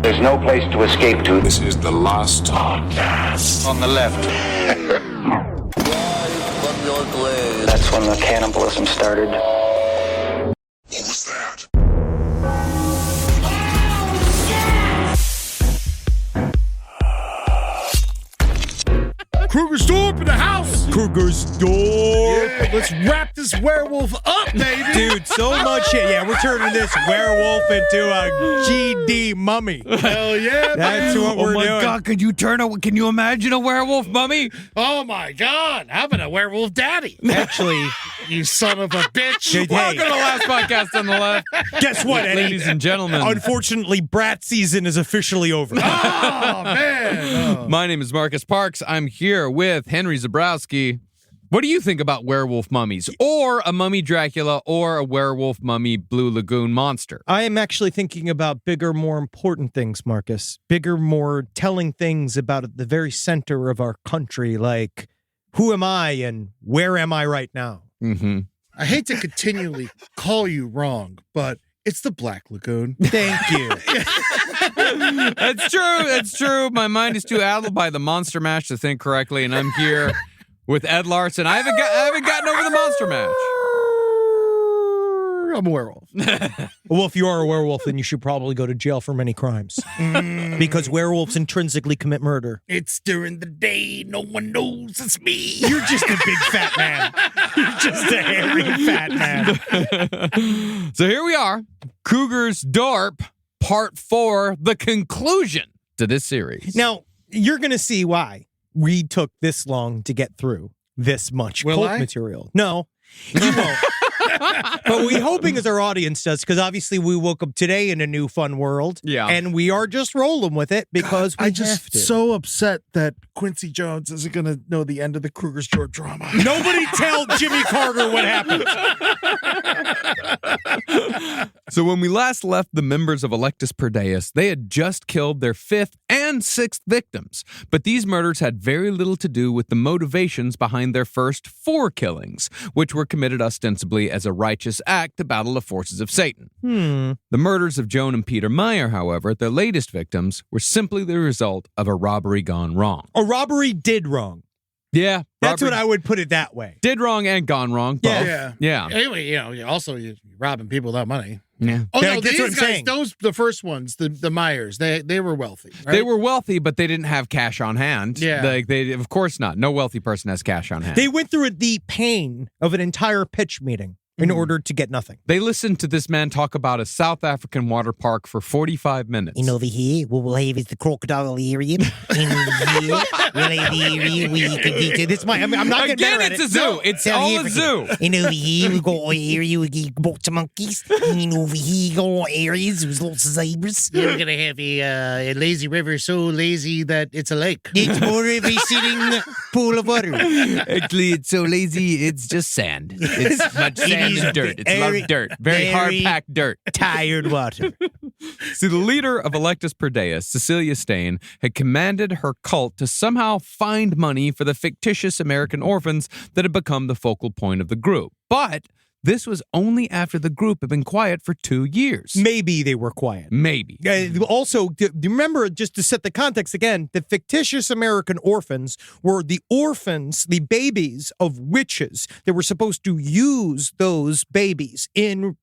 There's no place to escape to. This is the last podcast. On the left. That's when the cannibalism started. What was that? Krugersdorp in the house. Krugersdorp. Yeah, let's wrap this werewolf up, baby. Dude, so much shit. Yeah, we're turning this werewolf into a GD mummy. Hell yeah, That's man. what we're doing. Oh my God, can you imagine a werewolf mummy? Oh my God, how about a werewolf daddy? Actually, You son of a bitch. Hey, Welcome to the last podcast on the left. guess what, Eddie? Ladies and gentlemen. Unfortunately, brat season is officially over. Oh, man. Oh. My name is Marcus Parks. I'm here with Henry Zabrowski. What do you think about werewolf mummies, or a mummy Dracula, or a werewolf mummy Blue Lagoon monster? I am actually thinking about bigger, more important things, Marcus. Bigger, more telling things about the very center of our country, like who am I and where am I right now? Mm-hmm. I hate to continually call you wrong, but it's the Black Lagoon. Thank you. That's true. That's true. My mind is too addled by the Monster Mash to think correctly, and I'm here with Ed Larson. I haven't gotten over the Monster Mash. I'm a werewolf. Well, if you are a werewolf, then you should probably go to jail for many crimes. Because werewolves intrinsically commit murder. It's during the day. No one knows it's me. You're just a big fat man. You're just a hairy fat man. So here we are, Krugersdorp, Part 4, the conclusion to this series. Now, you're going to see why we took this long to get through this much Will cult I? material. No, you won't. But we're hoping as our audience does, because obviously we woke up today in a new fun world. Yeah. And we are just rolling with it because we I have just to. so upset that Quincy Jones isn't going to know the end of the Krugersdorp drama. Nobody tell Jimmy Carter what happened. So when we last left the members of Electus Per Deus, they had just killed their 5th and 6th victims. But these murders had very little to do with the motivations behind their first 4 killings, which were committed ostensibly as a righteous act to battle the forces of Satan. The murders of Joan and Peter Meyer, however, their latest victims, were simply the result of a robbery gone wrong. A robbery did wrong. Yeah. That's robbery what I would put it that way. did wrong and gone wrong. Both. Yeah. Anyway, you're robbing people without money. Yeah. Oh, Yeah, no, that's these what I'm guys, saying. the first ones, the Myers, they were wealthy. Right? They were wealthy, but they didn't have cash on hand. Yeah. They of course not. No wealthy person has cash on hand. They went through the pain of an entire pitch meeting in order to get nothing. They listened to this man talk about a South African water park for 45 minutes. And over here, what we'll have is the crocodile area. And over here, we'll have the area where you can get This might, I'm not getting Again, better at it's a it. zoo. No. It's South all a Africa. zoo. And over here, we got an area where you get lots of monkeys. And over here, you got areas with lots of zebras. You're going to have a lazy river so lazy that it's a lake. It's more of a sitting pool of water. Actually, it's so lazy, it's just sand. It's much sand and dirt. It's a lot of dirt. Very hard-packed dirt. Tired water. See, the leader of Electus Per Deus, Cecilia Stain, had commanded her cult to somehow find money for the fictitious American orphans that had become the focal point of the group. But this was only after the group had been quiet for 2 years. Maybe they were quiet. Maybe. Also, do you remember, just to set the context again, the fictitious American orphans were the orphans, the babies of witches that were supposed to use those babies in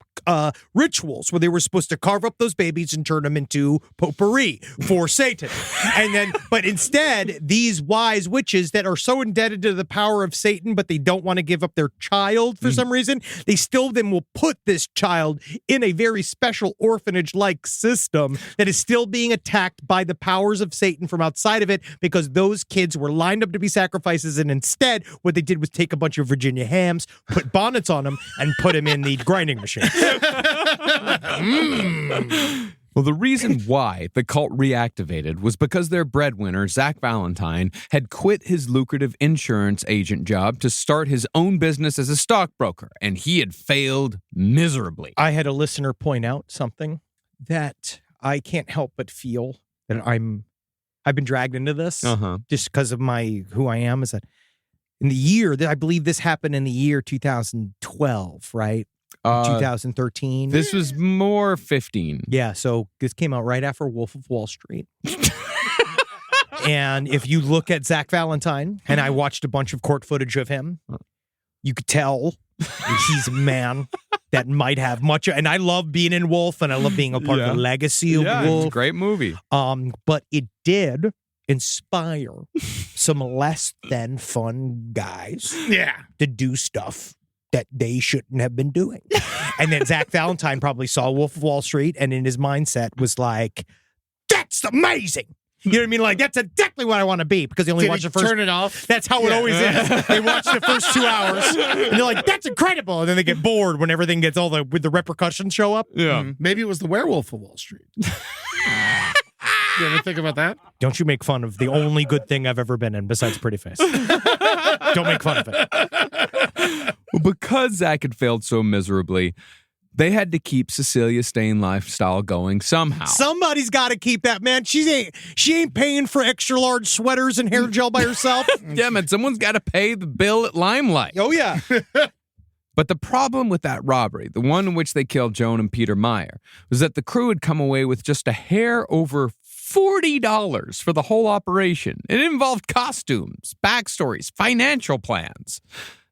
rituals where they were supposed to carve up those babies and turn them into potpourri for Satan. And then, but instead, these wise witches that are so indebted to the power of Satan, but they don't want to give up their child for some reason, they still then will put this child in a very special orphanage-like system that is still being attacked by the powers of Satan from outside of it, because those kids were lined up to be sacrifices, and instead what they did was take a bunch of Virginia hams, put bonnets on them, and put them in the grinding machine. Well, the reason why the cult reactivated was because their breadwinner, Zach Valentine, had quit his lucrative insurance agent job to start his own business as a stockbroker, and he had failed miserably. I had a listener point out something that I can't help but feel that I've been dragged into this just because of who I am. Is that in the year that I believe this happened in the year 2012, right? 2013. This was more 15. Yeah, so this came out right after Wolf of Wall Street. And if you look at Zach Valentine, and I watched a bunch of court footage of him, you could tell he's a man that might have much. And I love being in Wolf, and I love being a part of the legacy of It's a Wolf. great movie. But it did inspire some less than fun guys to do stuff that they shouldn't have been doing. And then Zach Valentine probably saw Wolf of Wall Street, and in his mindset was like, that's amazing. You know what I mean? Like, that's exactly what I want to be, because they only watch the first. Turn it off. That's how it always is. They watch the first 2 hours, and they're like, that's incredible. And then they get bored when everything gets with the repercussions show up. Yeah. Maybe it was the Werewolf of Wall Street. You ever think about that? Don't you make fun of the only good thing I've ever been in besides Pretty Face. Don't make fun of it. Well, because Zach had failed so miserably, they had to keep Cecilia Stain lifestyle going somehow. Somebody's got to keep that, man. She ain't paying for extra large sweaters and hair gel by herself. Yeah, man, someone's got to pay the bill at Limelight. Oh, yeah. But the problem with that robbery, the one in which they killed Joan and Peter Meyer, was that the crew had come away with just a hair over $40 for the whole operation. It involved costumes, backstories, financial plans.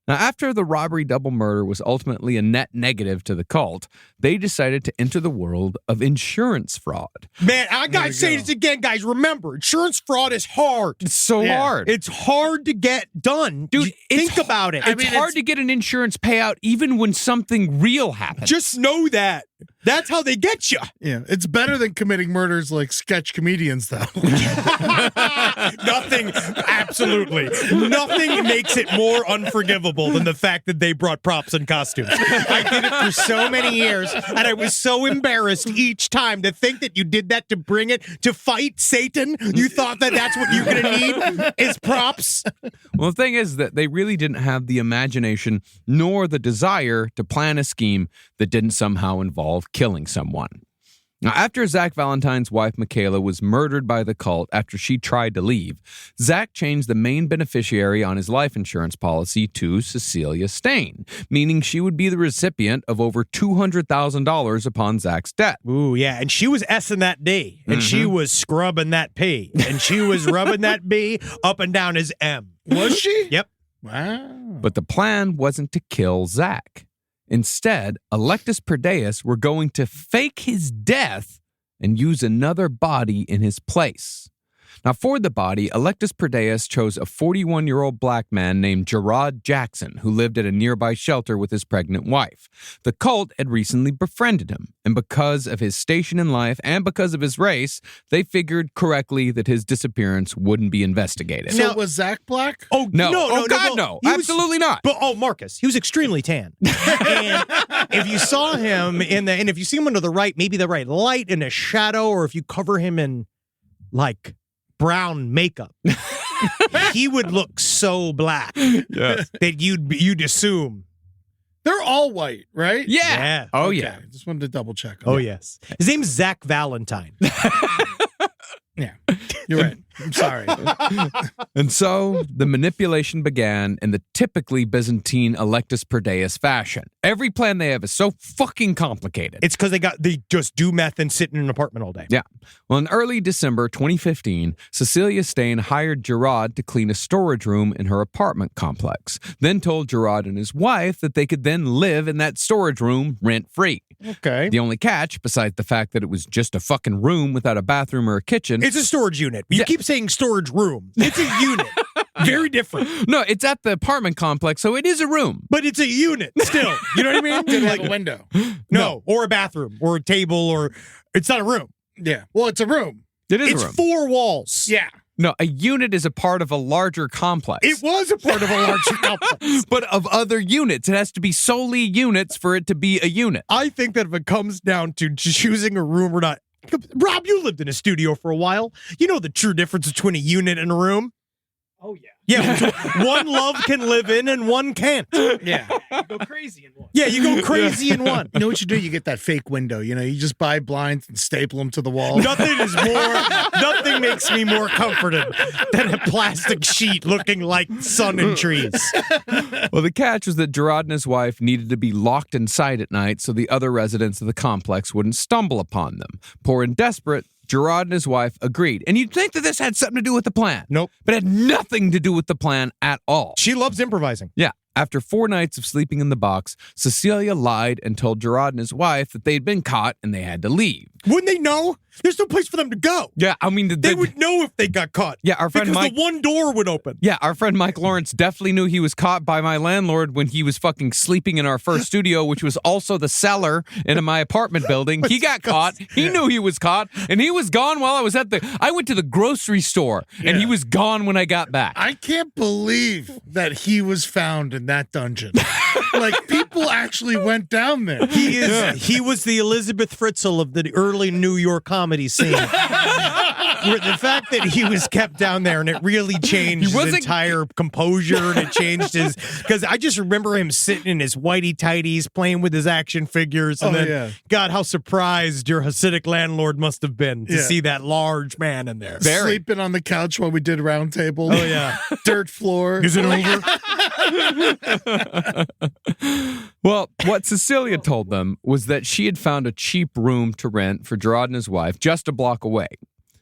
Now, after the robbery double murder was ultimately a net negative to the cult, they decided to enter the world of insurance fraud. Man, I got to say this again, guys. Remember, insurance fraud is hard. It's so hard. It's hard to get done. Dude, think about it. It's hard to get an insurance payout even when something real happens. Just know that. That's how they get you. Yeah, it's better than committing murders like sketch comedians, though. Nothing, absolutely. Nothing makes it more unforgivable than the fact that they brought props and costumes. I did it for so many years, and I was so embarrassed each time to think that you did that to bring it to fight Satan. You thought that that's what you're going to need is props. Well, the thing is that they really didn't have the imagination nor the desire to plan a scheme that didn't somehow involve killing someone. Now, after Zach Valentine's wife, Michaela, was murdered by the cult after she tried to leave, Zach changed the main beneficiary on his life insurance policy to Cecilia Stain, meaning she would be the recipient of over $200,000 upon Zach's death. Ooh, yeah, and she was S-ing that D, and she was scrubbing that P, and she was rubbing that B up and down his M. Was she? Yep. Wow. But the plan wasn't to kill Zach. Instead, Electus Per Deus were going to fake his death and use another body in his place. Now, for the body, Electus Per Deus chose a 41-year-old black man named Gerard Jackson, who lived at a nearby shelter with his pregnant wife. The cult had recently befriended him, and because of his station in life and because of his race, they figured correctly that his disappearance wouldn't be investigated. So was Zach black? Oh, No. no, Oh, God, no. He was- Absolutely not. But Marcus, he was extremely tan. And if you saw him and if you see him under the right, maybe the right light in a shadow, or if you cover him in like brown makeup, he would look so black that you'd assume. They're all white, right? Yeah. Oh, Okay, yeah. Just wanted to double check. Oh, yes. His name's Zach Valentine. Yeah. You're right. I'm sorry. And so the manipulation began in the typically Byzantine Electus Per Deus fashion. Every plan they have is so fucking complicated. It's because they just do meth and sit in an apartment all day. Yeah. Well, in early December 2015, Cecilia Stain hired Gerard to clean a storage room in her apartment complex, then told Gerard and his wife that they could then live in that storage room rent-free. Okay. The only catch, besides the fact that it was just a fucking room without a bathroom or a kitchen. It's a storage unit. You keep saying storage room. It's a unit. Very different. No, it's at the apartment complex, so it is a room. But it's a unit still. You know what I mean? Didn't have a window. No, or a bathroom, or a table, or it's not a room. Yeah. Well, it's a room. It is It's a room. 4 walls. Yeah. No, a unit is a part of a larger complex. It was a part of a larger complex. But of other units. It has to be solely units for it to be a unit. I think that if it comes down to choosing a room or not, Rob, you lived in a studio for a while. You know the true difference between a unit and a room. Yeah, one love can live in and one can't. Yeah. Go crazy in one. Yeah, you go crazy in one. You know what you do? You get that fake window. You know, you just buy blinds and staple them to the wall. Nothing makes me more comforted than a plastic sheet looking like sun and trees. Well, the catch was that Gerard and his wife needed to be locked inside at night so the other residents of the complex wouldn't stumble upon them. Poor and desperate, Gerard and his wife agreed. And you'd think that this had something to do with the plan. Nope. But it had nothing to do with the plan at all. She loves improvising. Yeah. After 4 nights of sleeping in the box, Cecilia lied and told Gerard and his wife that they'd been caught and they had to leave. Wouldn't they know? There's no place for them to go. Yeah, I mean... They would know if they got caught. Yeah, our friend because Mike... the one door would open. Yeah, our friend Mike Lawrence definitely knew he was caught by my landlord when he was fucking sleeping in our first studio, which was also the cellar in my apartment building. He got caught. He knew he was caught, and he was gone while I was at the... I went to the grocery store, and he was gone when I got back. I can't believe that he was found in that dungeon. Like, people actually went down there. He was the Elizabeth Fritzl of the early New York comedy scene. Where the fact that he was kept down there and it really changed his entire composure and it changed his... Because I just remember him sitting in his whitey tighties playing with his action figures and God, how surprised your Hasidic landlord must have been to see that large man in there. Sleeping on the couch while we did round table. Oh, yeah. Dirt floor. Is it over? Well, what Cecilia told them was that she had found a cheap room to rent for Gerard and his wife just a block away.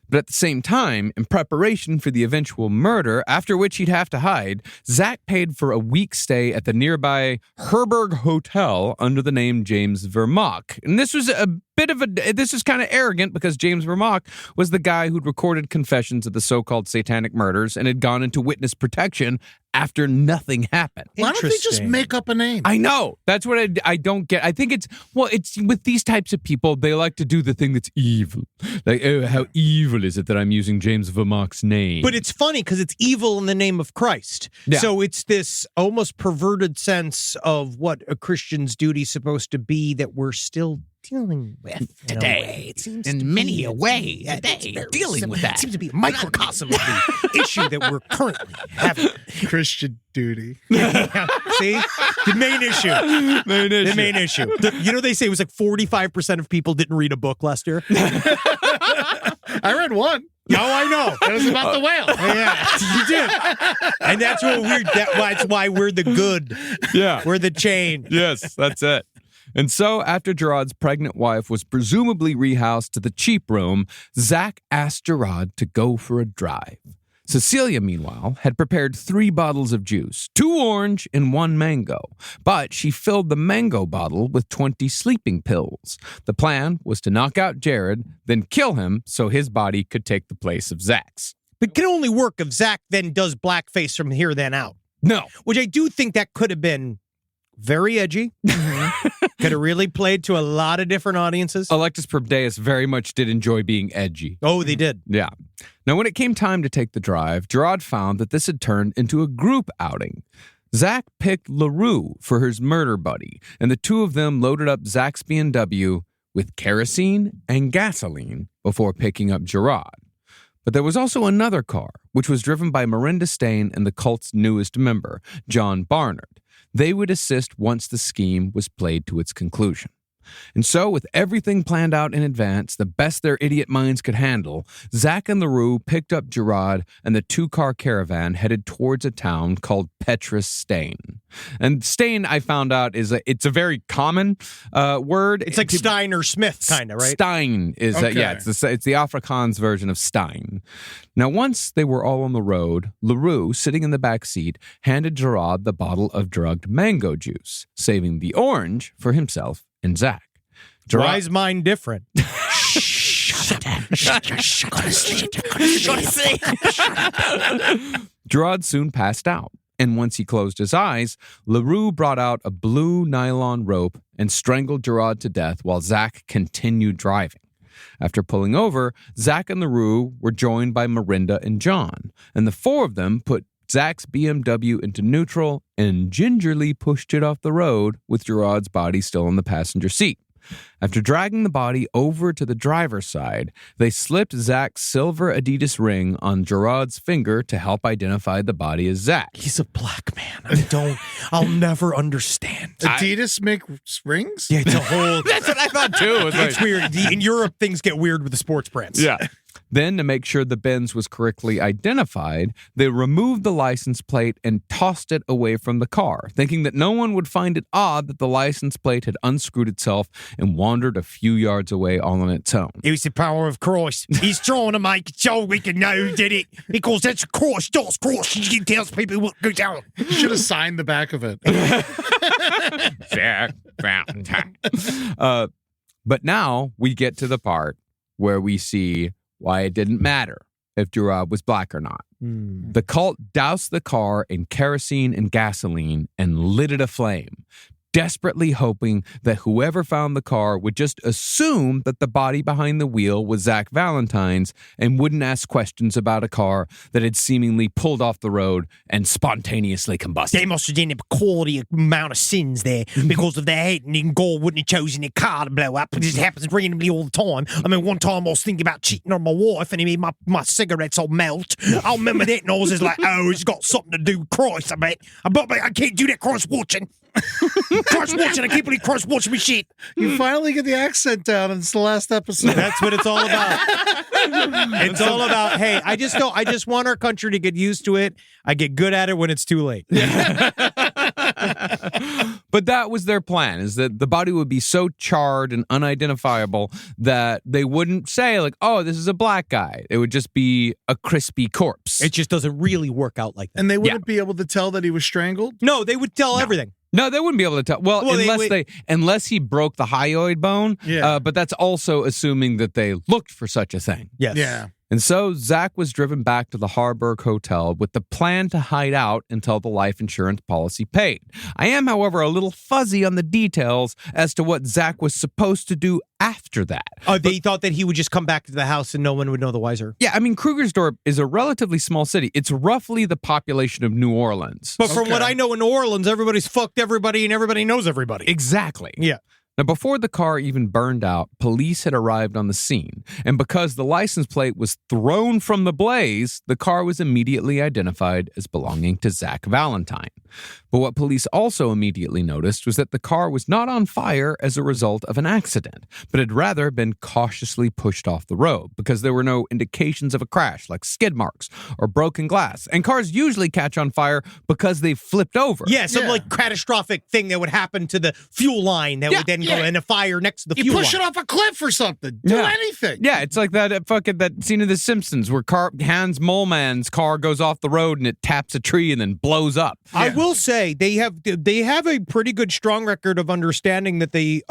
But at the same time, in preparation for the eventual murder, after which he'd have to hide, Zach paid for a week's stay at the nearby Herberg Hotel under the name James Vermaak. And this was this is kind of arrogant because James Vermaak was the guy who'd recorded confessions of the so-called Satanic Murders and had gone into witness protection after nothing happened. Why don't they just make up a name? I know. That's what I don't get. I think it's with these types of people, they like to do the thing that's evil. Like, oh, how evil is it that I'm using James Vermaak's name? But it's funny because it's evil in the name of Christ. Yeah. So it's this almost perverted sense of what a Christian's duty is supposed to be that we're still dealing with today. It seems in many a way today, dealing with that. Seems to be a microcosm of the issue that we're currently having. Christian duty. See? The main issue. The main issue. You know, they say it was like 45% of people didn't read a book last year. I read one. Oh, I know. It was about the whale. Yeah, you did. And that's what that's why we're the good. Yeah. We're the chain. Yes, that's it. And so, after Gerard's pregnant wife was presumably rehoused to the cheap room, Zach asked Gerard to go for a drive. Cecilia, meanwhile, had prepared 3 bottles of juice, 2 orange and 1 mango, but she filled the mango bottle with 20 sleeping pills. The plan was to knock out Jared, then kill him so his body could take the place of Zach's. It can only work if Zach then does blackface from here then out. No. Which I do think that could have been very edgy. Could have really played to a lot of different audiences. Electus Per Deus very much did enjoy being edgy. Oh, they did. Yeah. Now, when it came time to take the drive, Gerard found that this had turned into a group outing. Zach picked LaRue for his murder buddy, and the two of them loaded up Zach's BMW with kerosene and gasoline before picking up Gerard. But there was also another car, which was driven by Miranda Stain and the cult's newest member, John Barnard. They would assist once the scheme was played to its conclusion. And so, with everything planned out in advance, the best their idiot minds could handle, Zach and LaRue picked up Gerard and the 2-car caravan headed towards a town called Petrus Stain. And Stain, I found out, it's a very common word. It's like Stein or Smith, kind of, right? Stein is, Okay. it's the Afrikaans version of Stein. Now, once they were all on the road, LaRue, sitting in the back seat, handed Gerard the bottle of drugged mango juice, saving the orange for himself and Zach. Wise mind different. Gerard soon passed out, and once he closed his eyes, LaRue brought out a blue nylon rope and strangled Gerard to death while Zach continued driving. After pulling over, Zach and LaRue were joined by Miranda and John, and the 4 of them put Zach's BMW into neutral and gingerly pushed it off the road with Gerard's body still in the passenger seat. After dragging the body over to the driver's side, they slipped Zach's silver Adidas ring on Gerard's finger to help identify the body as Zach. He's a black man. I'll never understand. Adidas make rings? Yeah, it's a whole. That's what I thought too. It's weird. In Europe, things get weird with the sports brands. Yeah. Then, to make sure the Benz was correctly identified, they removed the license plate and tossed it away from the car, thinking that no one would find it odd that the license plate had unscrewed itself and wandered a few yards away all on its own. It was the power of Christ. He's trying to make it so we can know who did it. Because that's Christ, that's Christ. He tells people what goes down. You should have signed the back of it. Zach Valentine. But now we get to the part where we see why it didn't matter if Gerard was black or not. The cult doused the car in kerosene and gasoline and lit it aflame, desperately hoping that whoever found the car would just assume that the body behind the wheel was Zach Valentine's and wouldn't ask questions about a car that had seemingly pulled off the road and spontaneously combusted. They must have done a quality amount of sins there because of their hate, and God wouldn't have chosen a car to blow up. It just happens randomly all the time. I mean, one time I was thinking about cheating on my wife and he made my cigarettes all melt. I remember that and I was just like, oh, it's got something to do with Christ, I bet. But I can't do that Christ watching. Christ watching, I can't believe Christ watching me shit. You finally get the accent down, and it's the last episode. That's what it's all about. It's all about, hey, I just want our country to get used to it. I get good at it when it's too late. But that was their plan, is that the body would be so charred and unidentifiable that they wouldn't say, like, oh, this is a black guy. It would just be a crispy corpse. It just doesn't really work out like that. And they wouldn't be able to tell that he was strangled? No, they would tell everything. No, they wouldn't be able to tell. Well, unless he broke the hyoid bone. Yeah. But that's also assuming that they looked for such a thing. Yes. Yeah. And so Zach was driven back to the Harburg Hotel with the plan to hide out until the life insurance policy paid. I am, however, a little fuzzy on the details as to what Zach was supposed to do after that. They thought that he would just come back to the house and no one would know the wiser. Yeah, I mean, Krugersdorp is a relatively small city. It's roughly the population of New Orleans. But from what I know in New Orleans, everybody's fucked everybody and everybody knows everybody. Exactly. Yeah. Now, before the car even burned out, police had arrived on the scene. And because the license plate was thrown from the blaze, the car was immediately identified as belonging to Zach Valentine. But what police also immediately noticed was that the car was not on fire as a result of an accident, but had rather been cautiously pushed off the road because there were no indications of a crash, like skid marks or broken glass. And cars usually catch on fire because they flipped over. Yeah, some like catastrophic thing that would happen to the fuel line that would then go in a fire next to the fuel line. You push it off a cliff or something. Do anything. Yeah, it's like that scene of The Simpsons where Hans Moleman's car goes off the road and it taps a tree and then blows up. I will say they have a pretty good strong record of understanding that the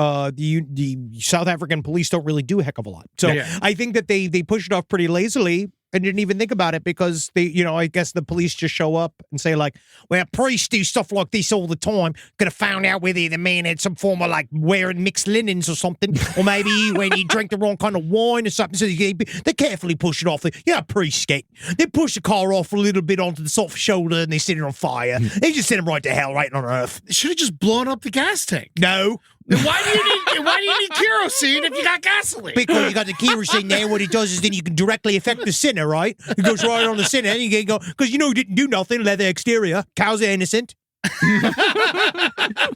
South African police don't really do a heck of a lot. So I think that they push it off pretty lazily and didn't even think about it because I guess the police just show up and say like, well, priests do stuff like this all the time. Could have found out whether the man had some form of like wearing mixed linens or something, or maybe when he drank the wrong kind of wine or something. So they carefully push it off. Priests skate. They push the car off a little bit onto the soft shoulder and they set it on fire. They just send him right to hell, right on earth. They should have just blown up the gas tank. No. Then why do you need kerosene if you got gasoline? Because you got the kerosene there. What it does is then you can directly affect the sinner, right? It goes right on the sinner, and you can go because he didn't do nothing. Leather exterior, cows are innocent.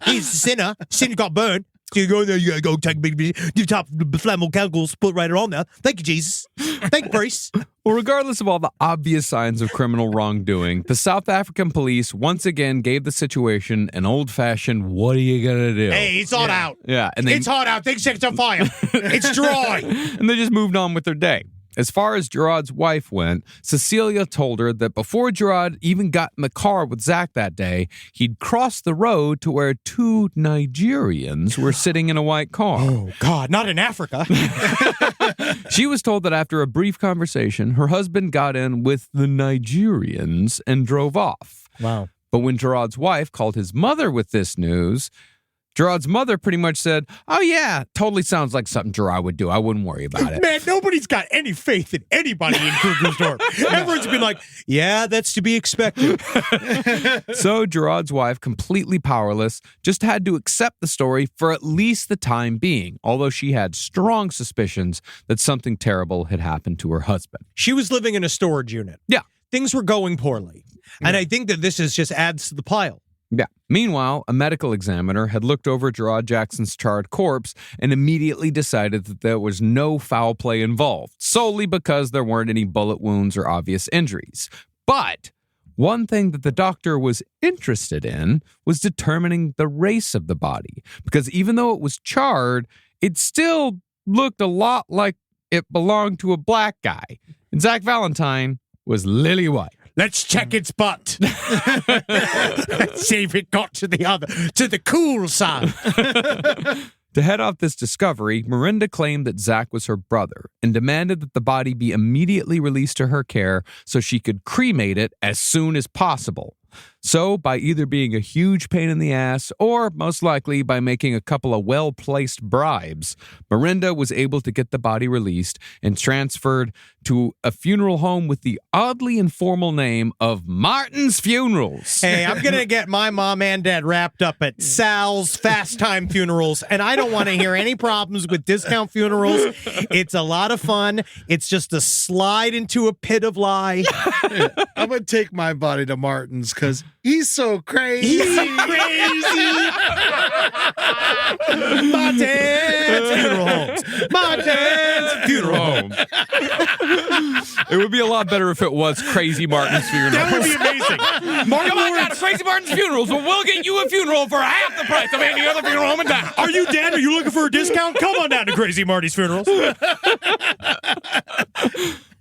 He's the sinner. Sinner got burned. So you go in there, you gotta go take a big do top of the flammable chemicals, put right on there. Thank you, Jesus. Thank you, priest. Well, regardless of all the obvious signs of criminal wrongdoing, the South African police once again gave the situation an old-fashioned, what are you gonna do? Hey, it's hot out. Yeah. It's hot out. Things set on fire. It's dry. And they just moved on with their day. As far as Gerard's wife went, Cecilia told her that before Gerard even got in the car with Zach that day, he'd crossed the road to where two Nigerians were sitting in a white car. Oh, God, not in Africa. She was told that after a brief conversation, her husband got in with the Nigerians and drove off. Wow. But when Gerard's wife called his mother with this news, Gerard's mother pretty much said, "Oh yeah, totally sounds like something Gerard would do. I wouldn't worry about it." Man, nobody's got any faith in anybody in Krugersdorp. Everyone's been like, yeah, that's to be expected. So Gerard's wife, completely powerless, just had to accept the story for at least the time being, although she had strong suspicions that something terrible had happened to her husband. She was living in a storage unit. Yeah. Things were going poorly. And I think that this just adds to the pile. Yeah. Meanwhile, a medical examiner had looked over Gerard Jackson's charred corpse and immediately decided that there was no foul play involved, solely because there weren't any bullet wounds or obvious injuries. But one thing that the doctor was interested in was determining the race of the body, because even though it was charred, it still looked a lot like it belonged to a black guy. And Zach Valentine was lily white. Let's check its butt. Let's see if it got to the cool side. To head off this discovery, Miranda claimed that Zach was her brother and demanded that the body be immediately released to her care so she could cremate it as soon as possible. So, by either being a huge pain in the ass or, most likely, by making a couple of well-placed bribes, Miranda was able to get the body released and transferred to a funeral home with the oddly informal name of Martin's Funerals. Hey, I'm going to get my mom and dad wrapped up at Sal's Fast Time Funerals, and I don't want to hear any problems with discount funerals. It's a lot of fun. It's just a slide into a pit of lie. I'm going to take my body to Martin's because he's so crazy. He's crazy. Martin's Funeral Homes. Martin's Funeral Homes. It would be a lot better if it was Crazy Martin's Funerals. That would be amazing. Come on down to Crazy Martin's Funerals, and we'll get you a funeral for half the price of any other funeral home in town. Are you dead? Are you looking for a discount? Come on down to Crazy Marty's Funerals.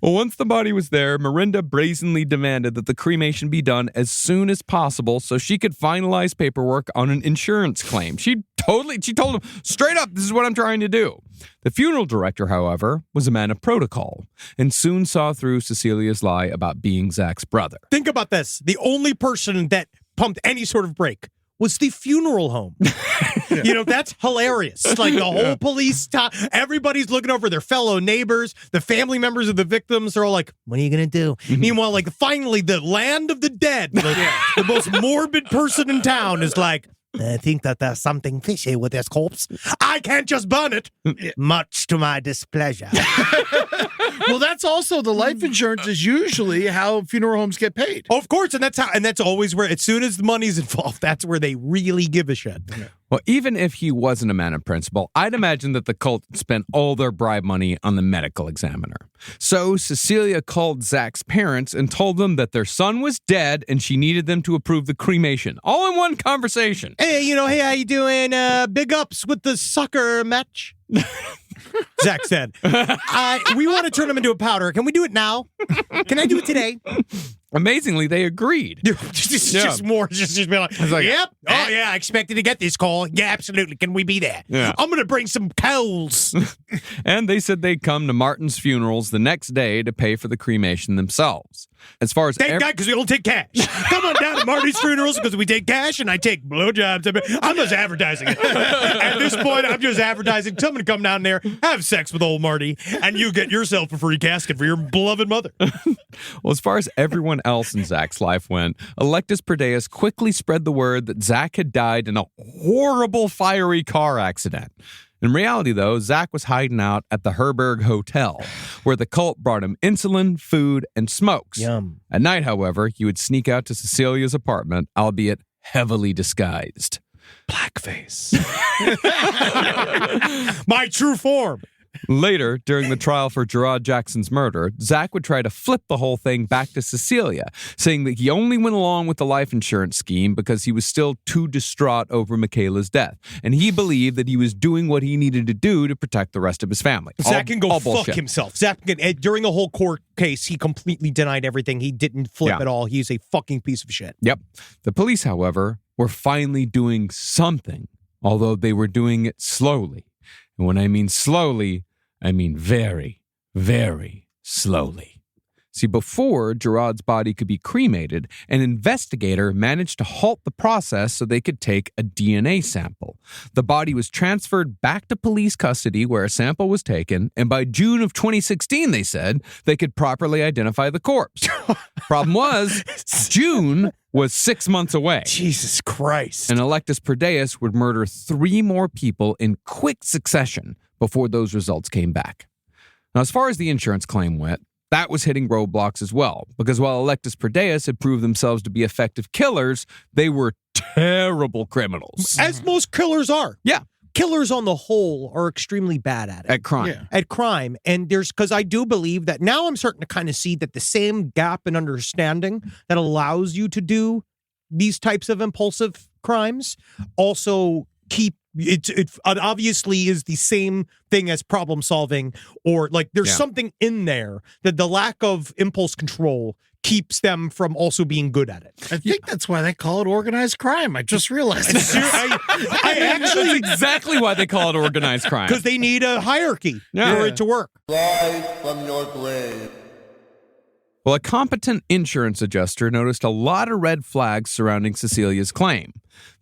Well, once the body was there, Miranda brazenly demanded that the cremation be done as soon as possible so she could finalize paperwork on an insurance claim. She told him straight up, this is what I'm trying to do. The funeral director, however, was a man of protocol and soon saw through Cecilia's lie about being Zach's brother. Think about this. The only person that pumped any sort of brake was the funeral home. You know, that's hilarious. Like the whole police, everybody's looking over their fellow neighbors, the family members of the victims. They're all like, what are you going to do? Meanwhile, like finally, the land of the dead, the most morbid person in town is like, I think that there's something fishy with this corpse. I can't just burn it. Much to my displeasure. Well, that's also the life insurance is usually how funeral homes get paid. Of course, and that's always where, as soon as the money's involved, that's where they really give a shit. Yeah. Well, even if he wasn't a man of principle, I'd imagine that the cult spent all their bribe money on the medical examiner. So Cecilia called Zach's parents and told them that their son was dead and she needed them to approve the cremation, all in one conversation. Hey, hey, how you doing? Big ups with the soccer match. Zach said, we want to turn him into a powder. Can we do it now? Can I do it today? Amazingly, they agreed. Just be like, yep. Oh, yeah, I expected to get this call. Yeah, absolutely. Can we be there? Yeah. I'm going to bring some coals. And they said they'd come to Martin's Funerals the next day to pay for the cremation themselves. As far as Thank God, because we don't take cash. Come on down to Marty's Funerals because we take cash and I take blowjobs. I'm just advertising it. At this point, I'm just advertising. Tell me to come down there, have sex with old Marty, and you get yourself a free casket for your beloved mother. Well, as far as everyone else in Zach's life went, Electus Per Deus quickly spread the word that Zach had died in a horrible fiery car accident. In reality, though, Zach was hiding out at the Herberg Hotel, where the cult brought him insulin, food, and smokes. Yum. At night, however, he would sneak out to Cecilia's apartment, albeit heavily disguised. Blackface. My true form. Later, during the trial for Gerard Jackson's murder, Zach would try to flip the whole thing back to Cecilia, saying that he only went along with the life insurance scheme because he was still too distraught over Michaela's death, and he believed that he was doing what he needed to do to protect the rest of his family. Zach can go all fuck bullshit. himself. Zach can, during the whole court case, he completely denied everything. He didn't flip at all. He's a fucking piece of shit. Yep. The police, however, were finally doing something, although they were doing it slowly. And when I mean slowly, I mean very, very slowly. See, before Gerard's body could be cremated, an investigator managed to halt the process so they could take a DNA sample. The body was transferred back to police custody where a sample was taken, and by June of 2016, they said, they could properly identify the corpse. Problem was, June was 6 months away. Jesus Christ. And Electus Per Deus would murder 3 more people in quick succession before those results came back. Now, as far as the insurance claim went, that was hitting roadblocks as well, because while Electus Per Deus had proved themselves to be effective killers, they were terrible criminals. As most killers are. Yeah. Killers on the whole are extremely bad at it. At crime. Yeah. At crime. And because I do believe that now I'm starting to kind of see that the same gap in understanding that allows you to do these types of impulsive crimes also it obviously is the same thing as problem solving, or like there's something in there that the lack of impulse control keeps them from also being good at it. I think that's why they call it organized crime. I just realized. I actually That's exactly why they call it organized crime. because they need a hierarchy for it to work. Rise from your grave. Well, a competent insurance adjuster noticed a lot of red flags surrounding Cecilia's claim.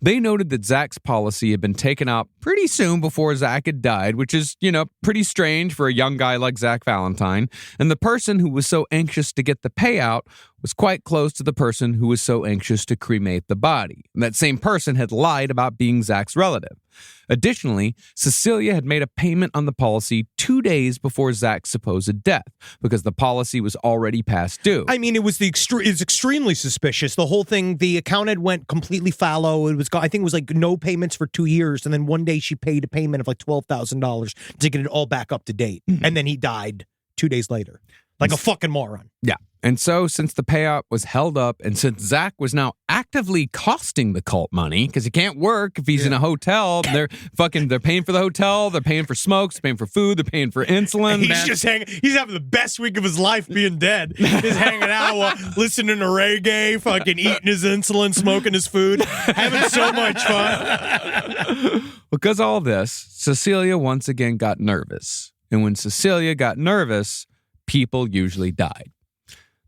They noted that Zach's policy had been taken out pretty soon before Zach had died, which is, pretty strange for a young guy like Zach Valentine. And the person who was so anxious to get the payout was quite close to the person who was so anxious to cremate the body. And that same person had lied about being Zach's relative. Additionally, Cecilia had made a payment on the policy 2 days before Zach's supposed death because the policy was already past due. I mean, it's extremely suspicious. The whole thing, the accountant went completely fallow. I think it was like no payments for 2 years. And then one day she paid a payment of like $12,000 to get it all back up to date. And then he died 2 days later. Like a fucking moron. Yeah. And so, since the payout was held up, and since Zach was now actively costing the cult money, because he can't work if he's in a hotel, they're paying for the hotel, they're paying for smokes, they're paying for food, they're paying for insulin. He's having the best week of his life being dead. He's hanging out, listening to reggae, fucking eating his insulin, smoking his food, having so much fun. Because of all this, Cecilia once again got nervous. And when Cecilia got nervous, people usually died.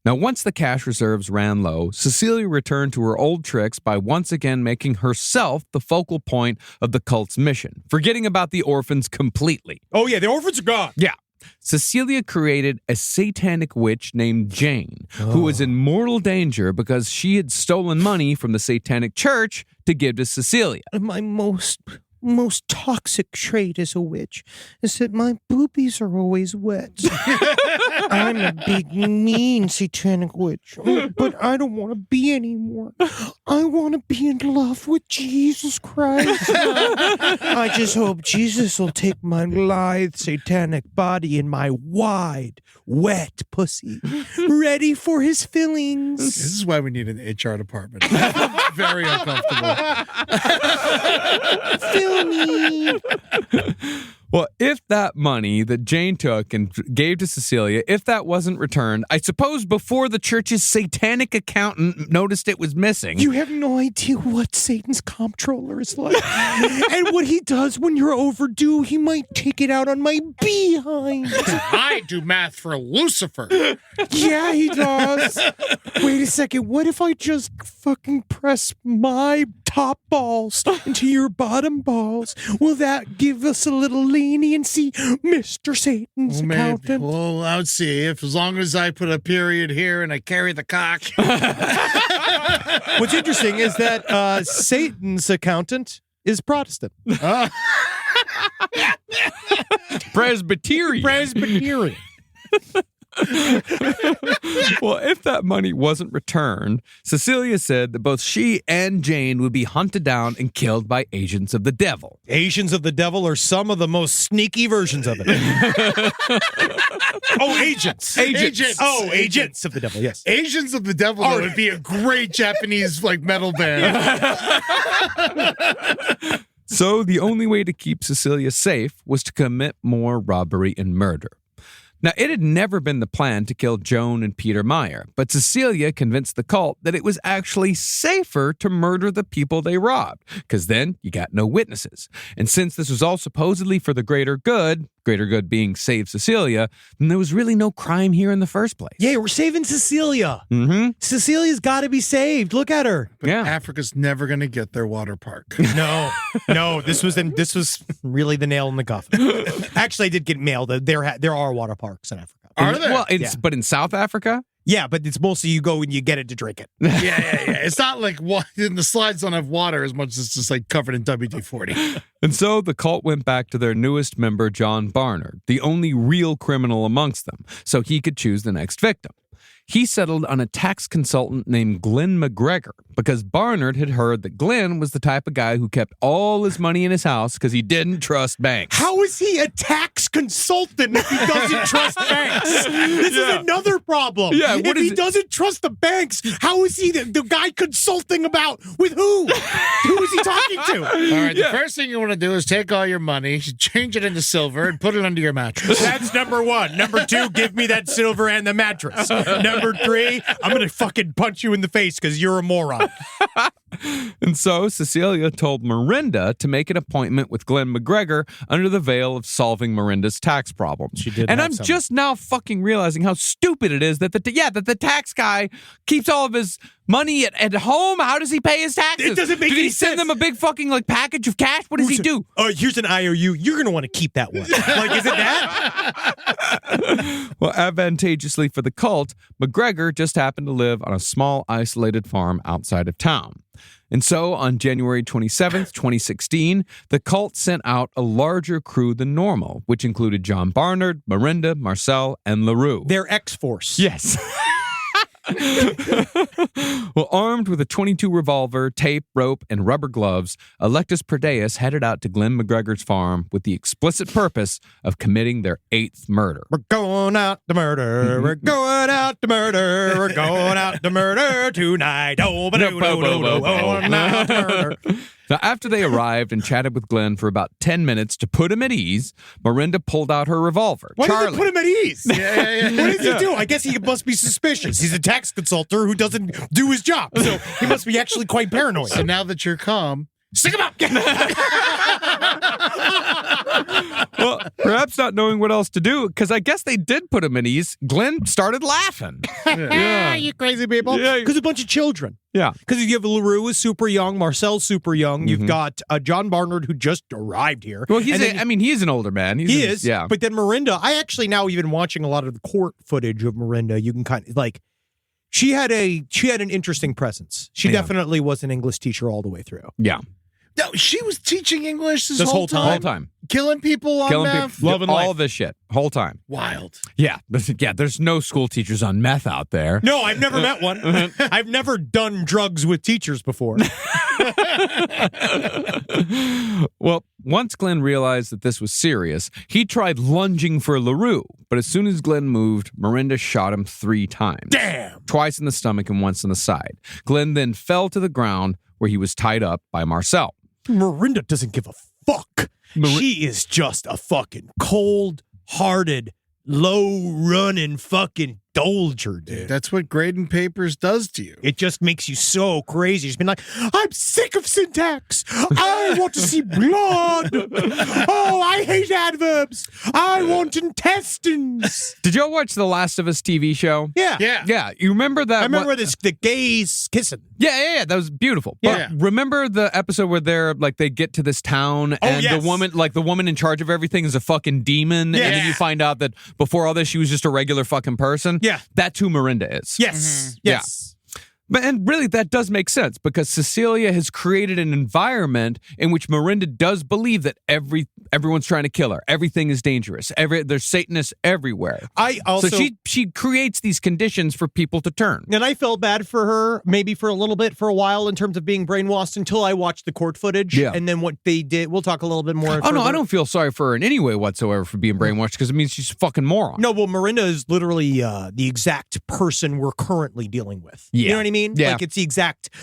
Now, once the cash reserves ran low, Cecilia returned to her old tricks by once again making herself the focal point of the cult's mission, forgetting about the orphans completely. Oh, yeah, the orphans are gone. Yeah. Cecilia created a satanic witch named Jane, who was in mortal danger because she had stolen money from the satanic church to give to Cecilia. My most toxic trait as a witch is that my boobies are always wet. I'm a big, mean satanic witch, but I don't want to be anymore. I want to be in love with Jesus Christ. I just hope Jesus will take my lithe satanic body in my wide, wet pussy, ready for his fillings. This is why we need an HR department. Very uncomfortable. Fill me. Well, if that money that Jane took and gave to Cecilia, if that wasn't returned, I suppose before the church's satanic accountant noticed it was missing. You have no idea what Satan's comptroller is like. And what he does when you're overdue, he might take it out on my behind. I do math for Lucifer. Yeah, he does. Wait a second. What if I just fucking press my top balls into your bottom balls? Will that give us a little leniency, Mr. Satan's accountant? Well, I would see if as long as I put a period here and I carry the cock. What's interesting is that Satan's accountant is Protestant. Presbyterian. Presbyterian. Well, if that money wasn't returned, Cecilia said that both she and Jane would be hunted down and killed by agents of the devil. Agents of the devil are some of the most sneaky versions of it. Agents. Agents. Oh, agents of the devil, yes. Asians of the Devil though, would be a great Japanese metal band. So the only way to keep Cecilia safe was to commit more robbery and murder. Now, it had never been the plan to kill Joan and Peter Meyer, but Cecilia convinced the cult that it was actually safer to murder the people they robbed, because then you got no witnesses. And since this was all supposedly for the greater good, greater good being save Cecilia, then there was really no crime here in the first place. Yeah, we're saving Cecilia. Mm-hmm. Cecilia's got to be saved. Look at her. But Yeah. Africa's never going to get their water park. No, this was really the nail in the coffin. Actually, I did get mail that there are water parks in Africa. Are there? Well, Yeah. but in South Africa? Yeah, but it's mostly you go and you get it to drink it. yeah. It's not like the slides don't have water as much as it's just like covered in WD-40. And so the cult went back to their newest member, John Barnard, the only real criminal amongst them, so he could choose the next victim. He settled on a tax consultant named Glenn McGregor because Barnard had heard that Glenn was the type of guy who kept all his money in his house because he didn't trust banks. How is he a tax consultant if he doesn't trust banks? This is another problem. Yeah, if he doesn't trust the banks, how is he the guy consulting about with who? Who is he talking to? All right, the first thing you want to do is take all your money, change it into silver, and put it under your mattress. That's number one. Number two, give me that silver and the mattress. Number three, I'm going to fucking punch you in the face because you're a moron. And so Cecilia told Miranda to make an appointment with Glenn McGregor under the veil of solving Miranda's tax problems. She did and have I'm some. just now fucking realizing how stupid it is that the tax guy keeps all of his money at home. How does he pay his taxes? It doesn't make Did any he send sense. them a big fucking package of cash? What does he do? Here's an IOU. You're going to want to keep that one. Like, is it that? Well, advantageously for the cult, McGregor just happened to live on a small, isolated farm outside of town. And so, on January 27th, 2016, the cult sent out a larger crew than normal, which included John Barnard, Miranda, Marcel, and LaRue. They're X-Force. Yes. Well, armed with a .22 revolver, tape, rope, and rubber gloves, Electus Per Deus headed out to Glenn McGregor's farm with the explicit purpose of committing their 8th murder. We're going out to murder. We're going out to murder. We're going out to murder tonight. Oh, but going out to murder. Now, after they arrived and chatted with Glenn for about 10 minutes to put him at ease, Miranda pulled out her revolver. Why Charlie. does it put him at ease? Yeah. What does he do? I guess he must be suspicious. He's a tax consultant who doesn't do his job. So he must be actually quite paranoid. So now that you're calm, stick him up. Well, perhaps not knowing what else to do, because I guess they did put him at ease. Glenn started laughing. You crazy people. Yeah. Because a bunch of children. Yeah. Because you have LaRue is super young, Marcel's super young. You've got John Barnard who just arrived here. Well, And then- he's an older man. He is. Yeah. But then Miranda, I actually now even watching a lot of the court footage of Miranda, you can kind of she had an interesting presence. She definitely was an English teacher all the way through. Yeah. No, she was teaching English this This whole whole time. Whole time. Killing people on Killing meth. people. Loving all life. this shit. Whole time. Wild. Yeah. There's no school teachers on meth out there. No, I've never met one. I've never done drugs with teachers before. Well, once Glenn realized that this was serious, he tried lunging for LaRue, but as soon as Glenn moved, Miranda shot him 3 times. Damn. Twice in the stomach and once in the side. Glenn then fell to the ground where he was tied up by Marcel. Miranda doesn't give a fuck. She is just a fucking cold-hearted, low-running fucking dolger, dude. That's what grading papers does to you. It just makes you so crazy. She's been like, I'm sick of syntax. I want to see blood. Oh, I hate adverbs. I want intestines. Did y'all watch the Last of Us TV show? Yeah. Yeah, you remember that? I remember the gays kissing. Yeah, that was beautiful. Yeah. But remember the episode where they get to this town and yes. the woman in charge of everything is a fucking demon, and then you find out that before all this she was just a regular fucking person? Yeah. That's who Miranda is. Yes. Yeah. Yes. And really, that does make sense because Cecilia has created an environment in which Miranda does believe that everyone's trying to kill her. Everything is dangerous. There's Satanists everywhere. I also So she creates these conditions for people to turn. and I felt bad for her, maybe for a while in terms of being brainwashed until I watched the court footage. Yeah. And then what they did, we'll talk a little bit more. Oh, no, further. I don't feel sorry for her in any way whatsoever for being brainwashed because it means she's a fucking moron. No, well, Miranda is literally the exact person we're currently dealing with. Yeah. You know what I mean? Yeah. Like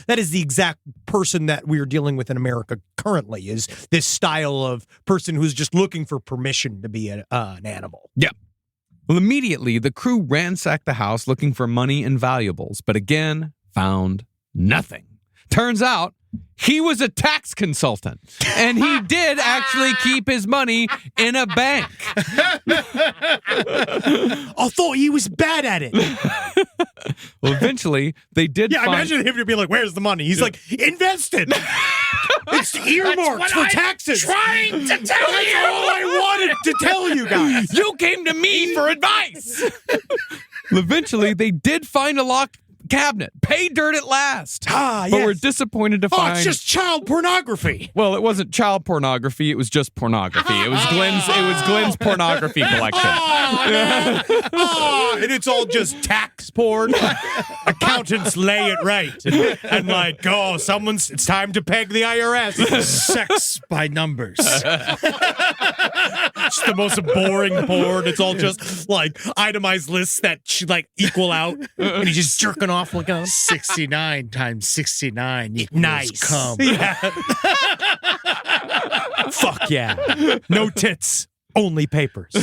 that is the exact person that we are dealing with in America currently is this style of person who's just looking for permission to be an animal. Yeah. Well, immediately, the crew ransacked the house looking for money and valuables, but again, found nothing. Turns out he was a tax consultant, and he did actually keep his money in a bank. I thought he was bad at it. Well, eventually, they did Yeah, find... imagine him to be like, where's the money? He's like, invested. It's earmarked for taxes. Trying to tell That's all I wanted to tell you guys. You came to me for advice. Eventually, they did find a locked cabinet. Pay dirt at last. But we're disappointed to find... it's just child pornography. Well, it wasn't child pornography. It was just pornography. It was Glenn's pornography collection. And it's all just tax porn. Accountants lay it right. And like, it's time to peg the IRS. Sex by numbers. It's the most boring porn. It's all just like itemized lists that should like equal out. And he's just jerking off like a 69 times 69 equals nice. cum. Yeah. Fuck yeah. No tits, only papers.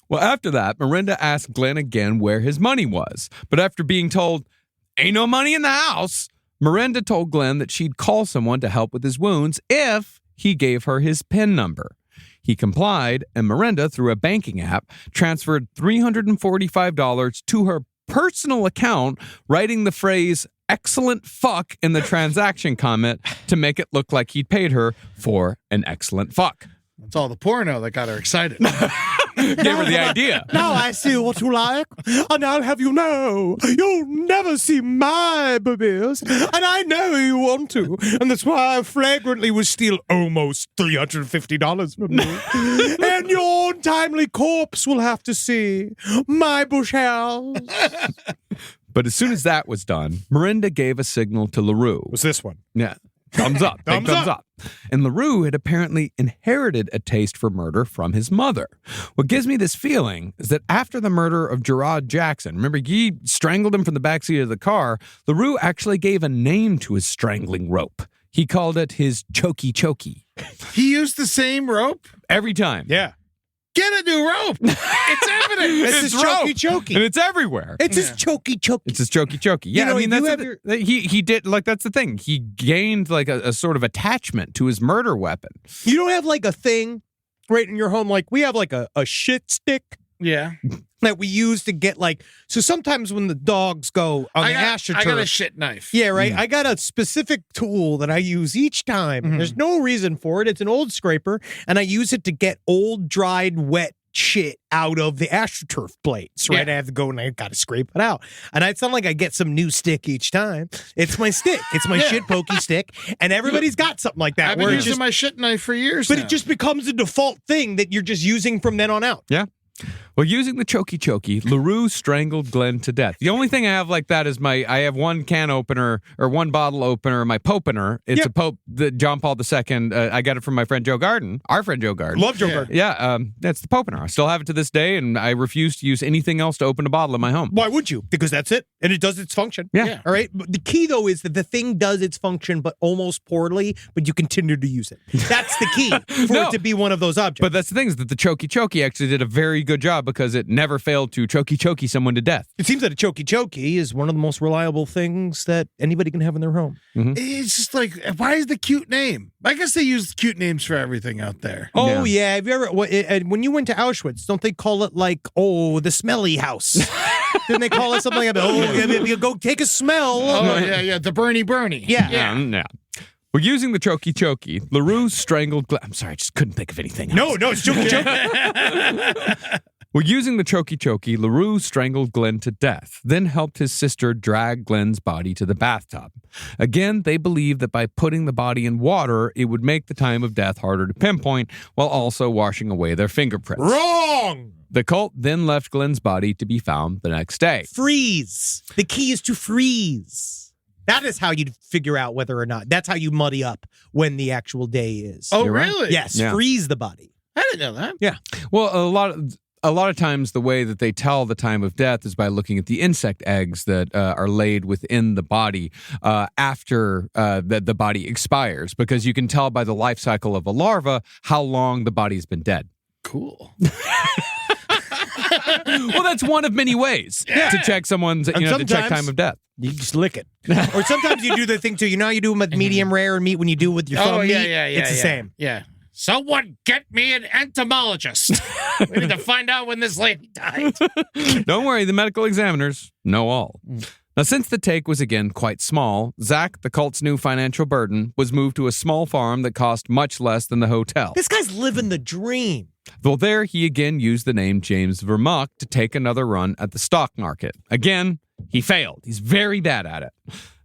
Well, after that, Miranda asked Glenn again where his money was. But after being told, ain't no money in the house, Miranda told Glenn that she'd call someone to help with his wounds if he gave her his PIN number. He complied, and Miranda, through a banking app, transferred $345 to her personal account, writing the phrase excellent fuck in the transaction comment to make it look like he'd paid her for an excellent fuck. It's all the porno that got her excited. Gave her the idea. Now I see what you like, and I'll have you know you'll never see my boobies, and I know you want to, and that's why I flagrantly will steal almost $350 from you, and your untimely corpse will have to see my bush house. But as soon as that was done, Miranda gave a signal to LaRue. What's this one? Yeah. Thumbs up. Big thumbs up. And LaRue had apparently inherited a taste for murder from his mother. What gives me this feeling is that after the murder of Gerard Jackson, remember he strangled him from the backseat of the car, LaRue actually gave a name to his strangling rope. He called it his chokey chokey. He used the same rope? Every time. Yeah. Get a new rope. It's evident. It's his chokey chokey. And it's everywhere. It's his chokey chokey. It's his chokey chokey. Yeah, You know, I mean, you that's have he did, like, that's the thing. He gained, like, a sort of attachment to his murder weapon. You don't have like a thing right in your home, like we have like a shit stick Yeah. that we use to get like, so sometimes when the dogs go on the astroturf. I got a shit knife. Yeah, right. I got a specific tool that I use each time. There's no reason for it. It's an old scraper, and I use it to get old, dried, wet shit out of the astroturf plates, right? Yeah. I have to go and I got to scrape it out. And it's not like I get some new stick each time. It's my stick. It's my shit pokey stick. And everybody's got something like that. I've been using my shit knife for years but now. it just becomes a default thing that you're just using from then on out. Yeah. Well, using the chokey chokey, LaRue strangled Glenn to death. The only thing I have like that is I have one can opener or one bottle opener, my Popener. It's a Pope, the John Paul II. I got it from my friend Joe Garden, our friend Joe Garden. Love Joe Garden. Yeah, that's the Popener. I still have it to this day, and I refuse to use anything else to open a bottle in my home. Why would you? Because that's it. And it does its function. Yeah. All right. But the key, though, is that the thing does its function, but almost poorly, but you continue to use it. That's the key for it to be one of those objects. But that's the thing is that the chokey chokey actually did a very good job because it never failed to chokey someone to death. It seems that a chokey chokey is one of the most reliable things that anybody can have in their home. It's just like, why is the cute name? I guess they use cute names for everything out there. Oh, yeah. Have you ever, when you went to Auschwitz, don't they call it like, the smelly house? Didn't they call it something like, you go take a smell? Oh, yeah. The Bernie. Yeah. Yeah. Well, using the chokey chokey, LaRue strangled Glenn. I'm sorry, I just couldn't think of anything else. No, it's chokey chokey. Well, using the chokey chokey, LaRue strangled Glenn to death, then helped his sister drag Glenn's body to the bathtub. Again, they believed that by putting the body in water, it would make the time of death harder to pinpoint, while also washing away their fingerprints. Wrong! The cult then left Glenn's body to be found the next day. Freeze. The key is to freeze. That is how you figure out whether or not. That's how you muddy up when the actual day is. Oh, You're right. really? Yes, Yeah. freeze the body. I didn't know that. Yeah. Well, a lot of times the way that they tell the time of death is by looking at the insect eggs that are laid within the body after the body expires, because you can tell by the life cycle of a larva how long the body's been dead. Cool. Well, that's one of many ways to check someone's, to check sometimes- time of death. You just lick it. Or sometimes you do the thing too. You know how you do with medium rare meat when you do it with your thumb meat? It's the same. Yeah. Someone get me an entomologist. We need to find out when this lady died. Don't worry, the medical examiners know all. Now, since the take was again quite small, Zach, the cult's new financial burden, was moved to a small farm that cost much less than the hotel. This guy's living the dream. Though there, he again used the name James Vermuck to take another run at the stock market. Again, he failed. He's very bad at it.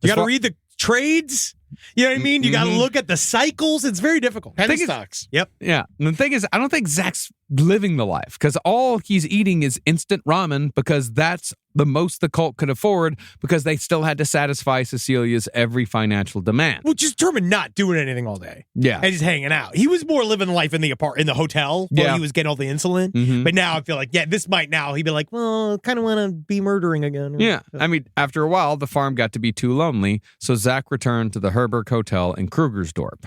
You got to read the trades. You know what I mean? You got to look at the cycles. It's very difficult. Penny stocks. Yep. Yeah. And the thing is, I don't think Zach's living the life because all he's eating is instant ramen because that's the most the cult could afford because they still had to satisfy Cecilia's every financial demand. Well, just determined not doing anything all day. Yeah. And just hanging out. He was more living life in the hotel while he was getting all the insulin. But now I feel like, this might now. He'd be like, well, kind of want to be murdering again. Yeah. I mean, after a while, the farm got to be too lonely, so Zach returned to the Herberg Hotel in Krugersdorp.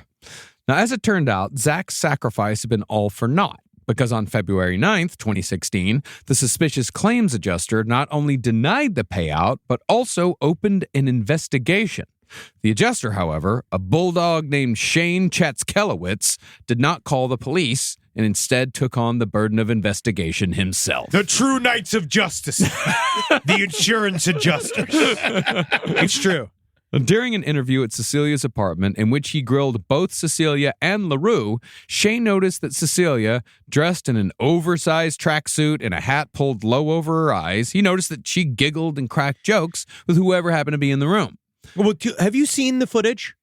Now, as it turned out, Zach's sacrifice had been all for naught. Because on February 9th, 2016, the suspicious claims adjuster not only denied the payout, but also opened an investigation. The adjuster, however, a bulldog named Shane Chatzkelowitz, did not call the police and instead took on the burden of investigation himself. The true knights of justice. The insurance adjusters. It's true. During an interview at Cecilia's apartment in which he grilled both Cecilia and LaRue, Shane noticed that Cecilia, dressed in an oversized tracksuit and a hat pulled low over her eyes, he noticed that she giggled and cracked jokes with whoever happened to be in the room. Well, have you seen the footage?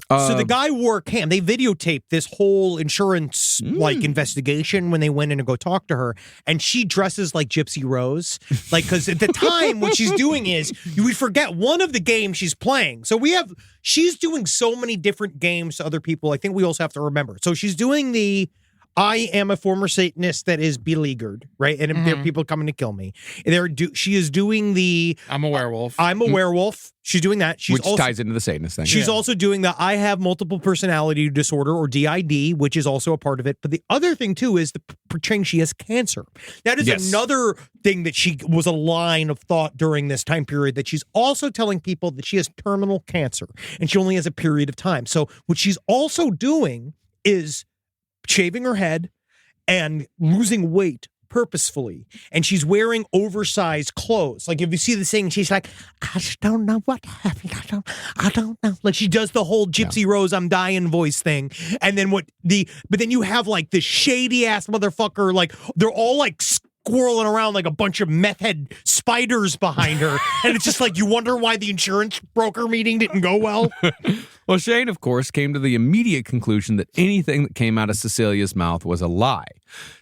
So the guy wore a cam. They videotaped this whole insurance investigation when they went in to go talk to her, and she dresses like Gypsy Rose. Because at the time, what she's doing is we forget one of the games she's playing. So she's doing so many different games to other people. I think we also have to remember. So she's doing the I am a former Satanist that is beleaguered, right? And there are people coming to kill me. She is doing the I'm a werewolf. I'm a werewolf. She's doing that. Which ties into the Satanist thing. She's also doing the I have multiple personality disorder or DID, which is also a part of it. But the other thing, too, is portraying she has cancer. That is another thing that she was a line of thought during this time period, that she's also telling people that she has terminal cancer and she only has a period of time. So what she's also doing is shaving her head and losing weight purposefully, and she's wearing oversized clothes. Like if you see the thing, she's like, I just don't know what happened. I don't know. Like she does the whole Gypsy Rose, I'm dying voice thing. And then but then you have like this shady ass motherfucker. Like they're all like squirreling around like a bunch of meth head spiders behind her. And it's just like, you wonder why the insurance broker meeting didn't go well. Well, Shane, of course, came to the immediate conclusion that anything that came out of Cecilia's mouth was a lie.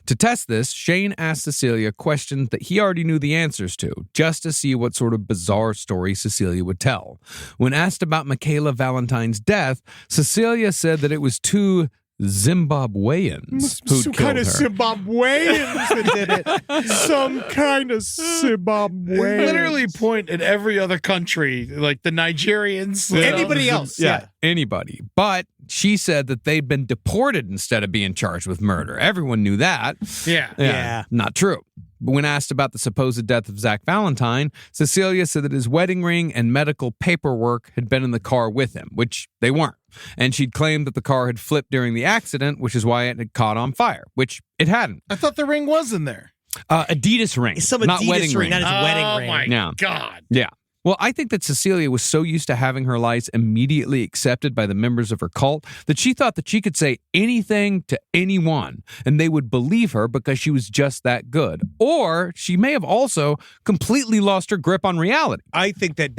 To test this, Shane asked Cecilia questions that he already knew the answers to, just to see what sort of bizarre story Cecilia would tell. When asked about Michaela Valentine's death, Cecilia said that it was two Zimbabweans who Some killed kind her. of Zimbabweans that did it. Some kind of Zimbabweans. Literally point at every other country, like the Nigerians. Anybody else. Yeah, anybody. But she said that they'd been deported instead of being charged with murder. Everyone knew that. Yeah. Not true. But when asked about the supposed death of Zach Valentine, Cecilia said that his wedding ring and medical paperwork had been in the car with him, which they weren't. And she'd claimed that the car had flipped during the accident, which is why it had caught on fire, which it hadn't. I thought the ring was in there. Adidas ring. It's some not Adidas wedding ring. Not his wedding ring. Oh my Yeah. God. Yeah. Well, I think that Cecilia was so used to having her lies immediately accepted by the members of her cult that she thought that she could say anything to anyone and they would believe her because she was just that good. Or she may have also completely lost her grip on reality. I think that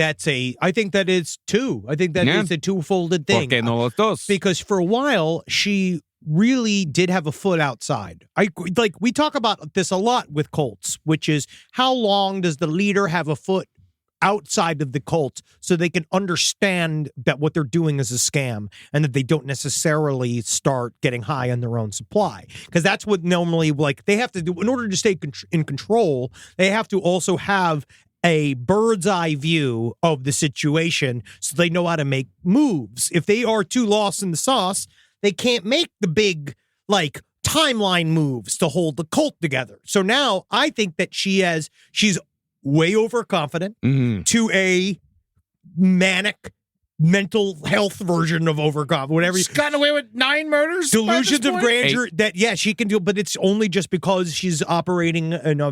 is two. I think that is a two-folded thing. Porque no los dos. Because for a while, she really did have a foot outside. We talk about this a lot with cults, which is how long does the leader have a foot outside of the cult so they can understand that what they're doing is a scam and that they don't necessarily start getting high on their own supply. Because that's what normally, like, they have to do in order to stay in control. They have to also have a bird's eye view of the situation so they know how to make moves. If they are too lost in the sauce, they can't make the big, like, timeline moves to hold the cult together. So now I think that she's way overconfident to a manic mental health version of overconfident, whatever. She's gotten away with 9 murders. Delusions of grandeur 8. that, yeah, she can do, but it's only just because she's operating in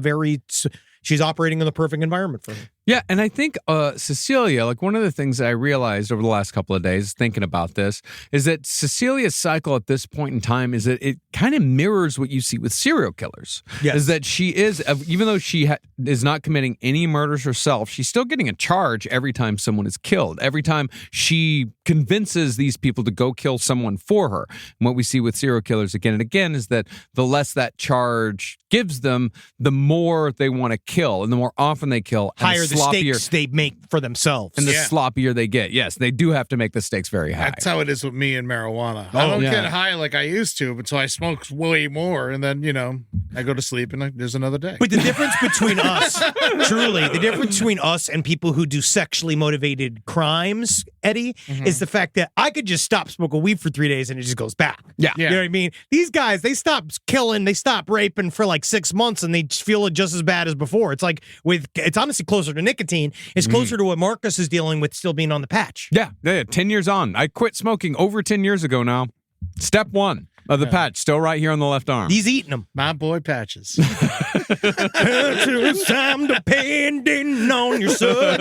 she's operating in the perfect environment for her. Yeah, and I think Cecilia, like one of the things that I realized over the last couple of days thinking about this is that Cecilia's cycle at this point in time is that it kind of mirrors what you see with serial killers. Yes. Is that she is, even though she is not committing any murders herself, she's still getting a charge every time someone is killed. Every time she convinces these people to go kill someone for her. And what we see with serial killers again and again is that the less that charge gives them, the more they want to kill, and the more often they kill, and Higher the stakes they make for themselves. and the sloppier they get. Yes, they do have to make the stakes very high. That's how it is with me and marijuana. I don't get high like I used to, but so I smoke way more, and then I go to sleep, and there's another day. But the difference between us, truly, the difference between us and people who do sexually motivated crimes, Eddie, is the fact that I could just stop smoking weed for 3 days and it just goes back. Yeah. You know what I mean? These guys, they stop killing, they stop raping for like 6 months and they feel it just as bad as before. It's like it's honestly closer to nicotine. It's closer to what Marcus is dealing with still being on the patch. Yeah, 10 years on. I quit smoking over 10 years ago now. Step 1 of the patch, still right here on the left arm. He's eating them. My boy Patches. It's time depending on your son.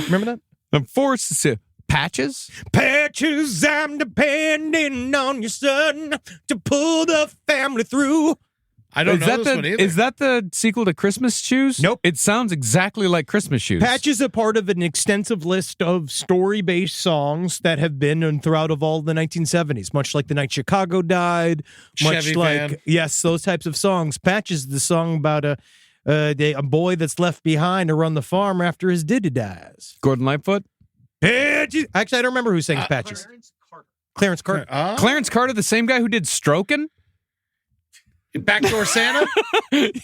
Remember that? I'm forced to say, Patches? Patches, I'm depending on your son to pull the family through. I don't know this one either. Is that the sequel to Christmas Shoes? Nope. It sounds exactly like Christmas Shoes. Patch is a part of an extensive list of story-based songs that have been throughout of all the 1970s, much like The Night Chicago Died, much Chevy like, Van. yes, those types of songs. Patch is the song about a boy that's left behind to run the farm after his diddy dies. Gordon Lightfoot? Patches. Actually, I don't remember who sings Patches. Clarence Carter. Oh? Clarence Carter, the same guy who did Strokin'? Backdoor Santa?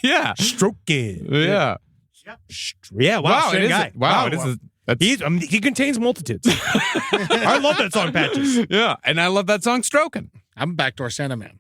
Yeah. Stroking. Yeah. Yeah, wow, Wow, same it is. guy. Wow, it is. That's, He contains multitudes. I love that song, Patches. yeah, and I love that song, Strokin'. I'm a Backdoor Santa man.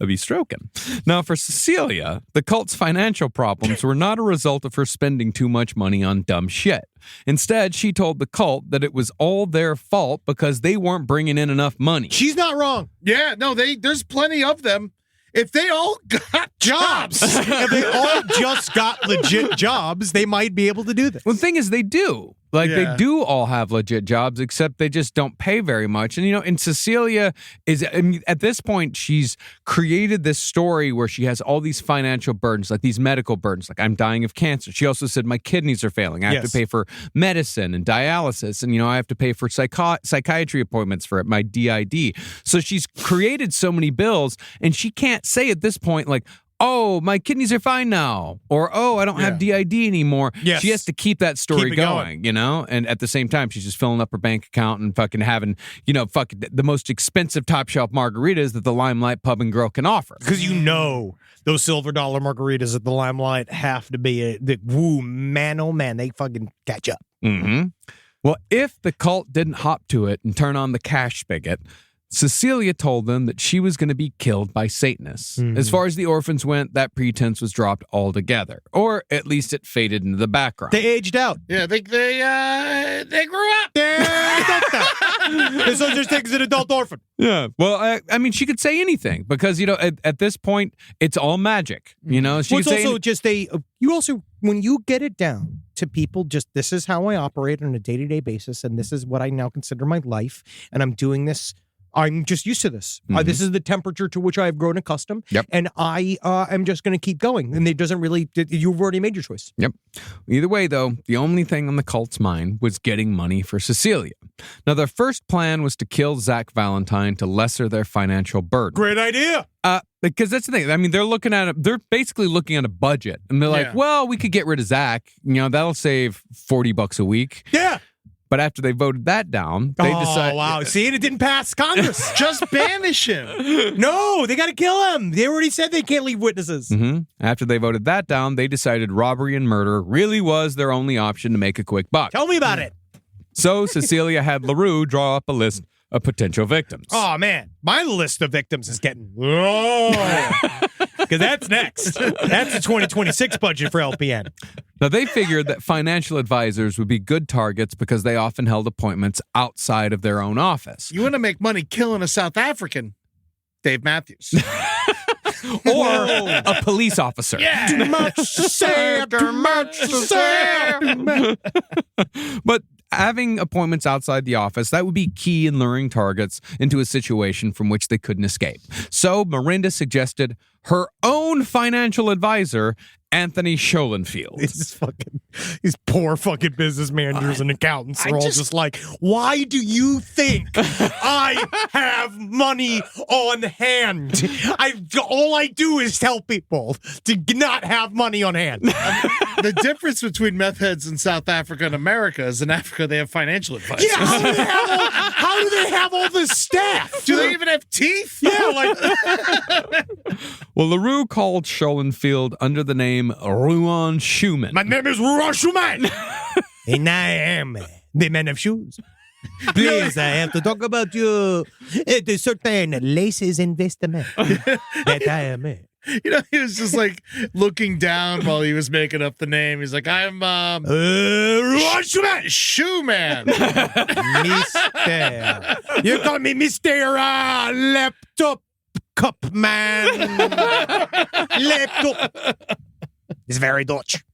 Of be stroking. Now, for Cecilia, the cult's financial problems were not a result of her spending too much money on dumb shit. Instead, she told the cult that it was all their fault because they weren't bringing in enough money. She's not wrong. Yeah, no, there's plenty of them. If they all got jobs. If they all just got legit jobs, they might be able to do this. Well, the thing is, they do. Like, Yeah. they do all have legit jobs, except they just don't pay very much. And, and Cecilia at this point, she's created this story where she has all these financial burdens, like these medical burdens, like I'm dying of cancer. She also said my kidneys are failing. I have to pay for medicine and dialysis. And, I have to pay for psychiatry appointments for my DID. So she's created so many bills, and she can't say at this point, like, oh, my kidneys are fine now. Or, oh, I don't have DID anymore. Yes. She has to keep that story Keep it going, And at the same time, she's just filling up her bank account and fucking having, fucking the most expensive top shelf margaritas that the Limelight Pub and Grill can offer. Because those silver dollar margaritas at the Limelight have to be man, oh man, they fucking catch up. Mm-hmm. Well, if the cult didn't hop to it and turn on the cash spigot, Cecilia told them that she was going to be killed by Satanists. As far as the orphans went, that pretense was dropped altogether, or at least it faded into the background. They aged out. Yeah, they grew up. This one just takes an adult orphan. Yeah. Well, I mean, she could say anything because, at this point, it's all magic. She Well, could it's say also just when you get it down to people, just this is how I operate on a day-to-day basis, and this is what I now consider my life, and I'm doing this. I'm just used to this. This is the temperature to which I have grown accustomed. Yep. And I am just going to keep going. And it doesn't really, you've already made your choice. Yep. Either way, though, the only thing on the cult's mind was getting money for Cecilia. Now, their first plan was to kill Zach Valentine to lesser their financial burden. Great idea. Because that's the thing. I mean, they're basically looking at a budget. And they're like, well, we could get rid of Zach. That'll save $40 a week. Yeah. But after they voted that down, they decided. Oh, wow. See, and it didn't pass Congress. Just banish him. No, they got to kill him. They already said they can't leave witnesses. Mm-hmm. After they voted that down, they decided robbery and murder really was their only option to make a quick buck. Tell me about it. So Cecilia had LaRue draw up a list of potential victims. Oh, man. My list of victims is getting low. Because that's next. That's the 2026 budget for LPN. Now, they figured that financial advisors would be good targets because they often held appointments outside of their own office. You want to make money killing a South African? Dave Matthews. Or a police officer. Yeah. Too much to say, too much to say. But having appointments outside the office, that would be key in luring targets into a situation from which they couldn't escape. So Miranda suggested her own financial advisor, Anthony Schoenfield. These poor fucking business managers and accountants are all just like, why do you think I have money on hand? All I do is tell people to not have money on hand. The difference between meth heads in South Africa and America is in Africa they have financial advisors. Yeah, how do they have all this staff? Do they even have teeth? Yeah, like Well, LaRue called Schoenfield under the name Ruan Schumann. my name is Ruan Schumann, and I am the man of shoes. Please, I have to talk about you. The certain laces investment that I am in. You know, he was just like looking down while he was making up the name. He's like, I'm Ruan Schumann. Shoe Man. Mister. You call me Mr. Laptop Cup Man. Laptop. It's very Dutch.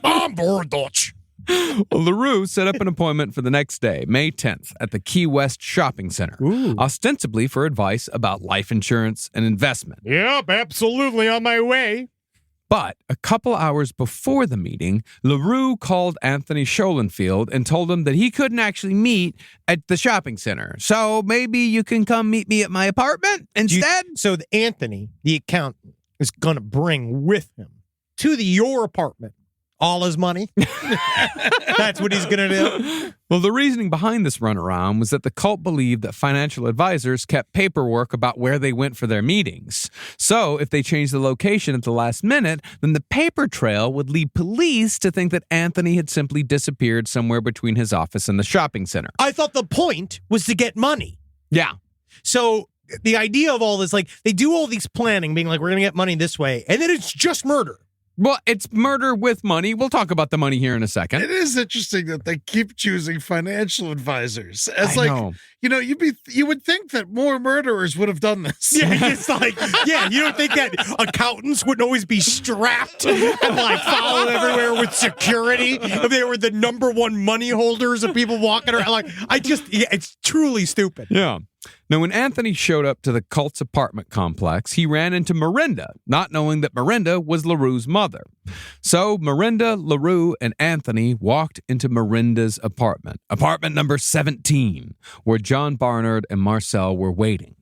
I'm very Dutch. Well, LaRue set up an appointment for the next day, May 10th, at the Key West Shopping Center, ostensibly for advice about life insurance and investment. Yep, absolutely on my way. But a couple hours before the meeting, LaRue called Anthony Schoenfield and told him that he couldn't actually meet at the shopping center. So maybe you can come meet me at my apartment instead? So Anthony, the accountant, is going to bring with him to your apartment all his money. That's what he's going to do. Well, the reasoning behind this runaround was that the cult believed that financial advisors kept paperwork about where they went for their meetings. So if they changed the location at the last minute, then the paper trail would lead police to think that Anthony had simply disappeared somewhere between his office and the shopping center. I thought the point was to get money. Yeah. So the idea of all this, like, they do all these planning, being like, we're going to get money this way, and then it's just murder. Well, it's murder with money. We'll talk about the money here in a second. It is interesting that they keep choosing financial advisors. As I like, know. you know, you would think that more murderers would have done this. Yeah, it's like, yeah, you don't think that accountants wouldn't always be strapped and like followed everywhere with security if they were the number one money holders of people walking around? Like, it's truly stupid. Yeah. Now, when Anthony showed up to the cult's apartment complex, he ran into Miranda, not knowing that Miranda was LaRue's mother. So Miranda, LaRue, and Anthony walked into Miranda's apartment number 17, where John Barnard and Marcel were waiting.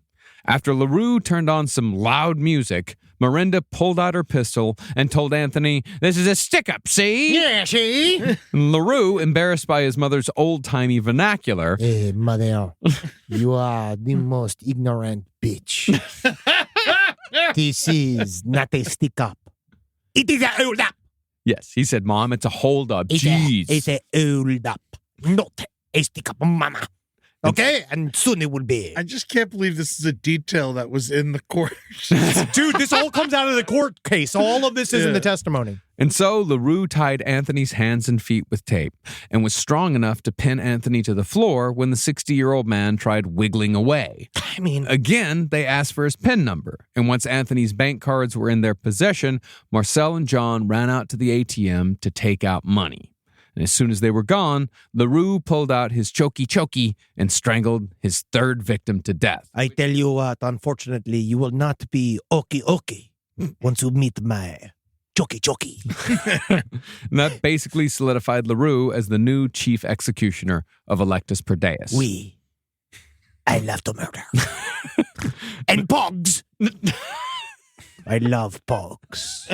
After LaRue turned on some loud music, Miranda pulled out her pistol and told Anthony, "This is a stick-up, see?" Yeah, see? And LaRue, embarrassed by his mother's old-timey vernacular, Hey, mother, you are the most ignorant bitch. This is not a stick up. It is a hold up. yes, he said, "Mom, it's a hold-up. Jeez." It's a hold up, not a stick up, mama. Okay, and soon it will be. I just can't believe this is a detail that was in the court. Dude, this all comes out of the court case. All of this is in the testimony. And so LaRue tied Anthony's hands and feet with tape and was strong enough to pin Anthony to the floor when the 60-year-old man tried wiggling away. I mean, Again, they asked for his PIN number, and once Anthony's bank cards were in their possession, Marcel and John ran out to the ATM to take out money. And as soon as they were gone, LaRue pulled out his chokey and strangled his third victim to death. I tell you what, unfortunately, you will not be okay once you meet my Choki. And that basically solidified LaRue as the new chief executioner of Electus Per Deus. I love to murder. And pogs. I love pogs.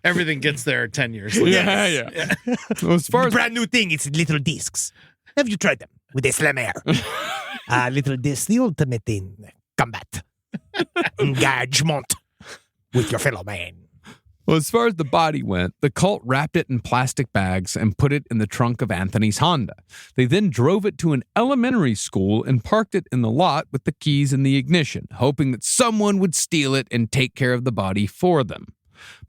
Everything gets there 10 years later. Yeah. Well, as far as Brand new thing, it's little discs. Have you tried them with a slammer? Little disc, the ultimate in combat. Engagement with your fellow man. Well, as far as the body went, the cult wrapped it in plastic bags and put it in the trunk of Anthony's Honda. They then drove it to an elementary school and parked it in the lot with the keys in the ignition, hoping that someone would steal it and take care of the body for them.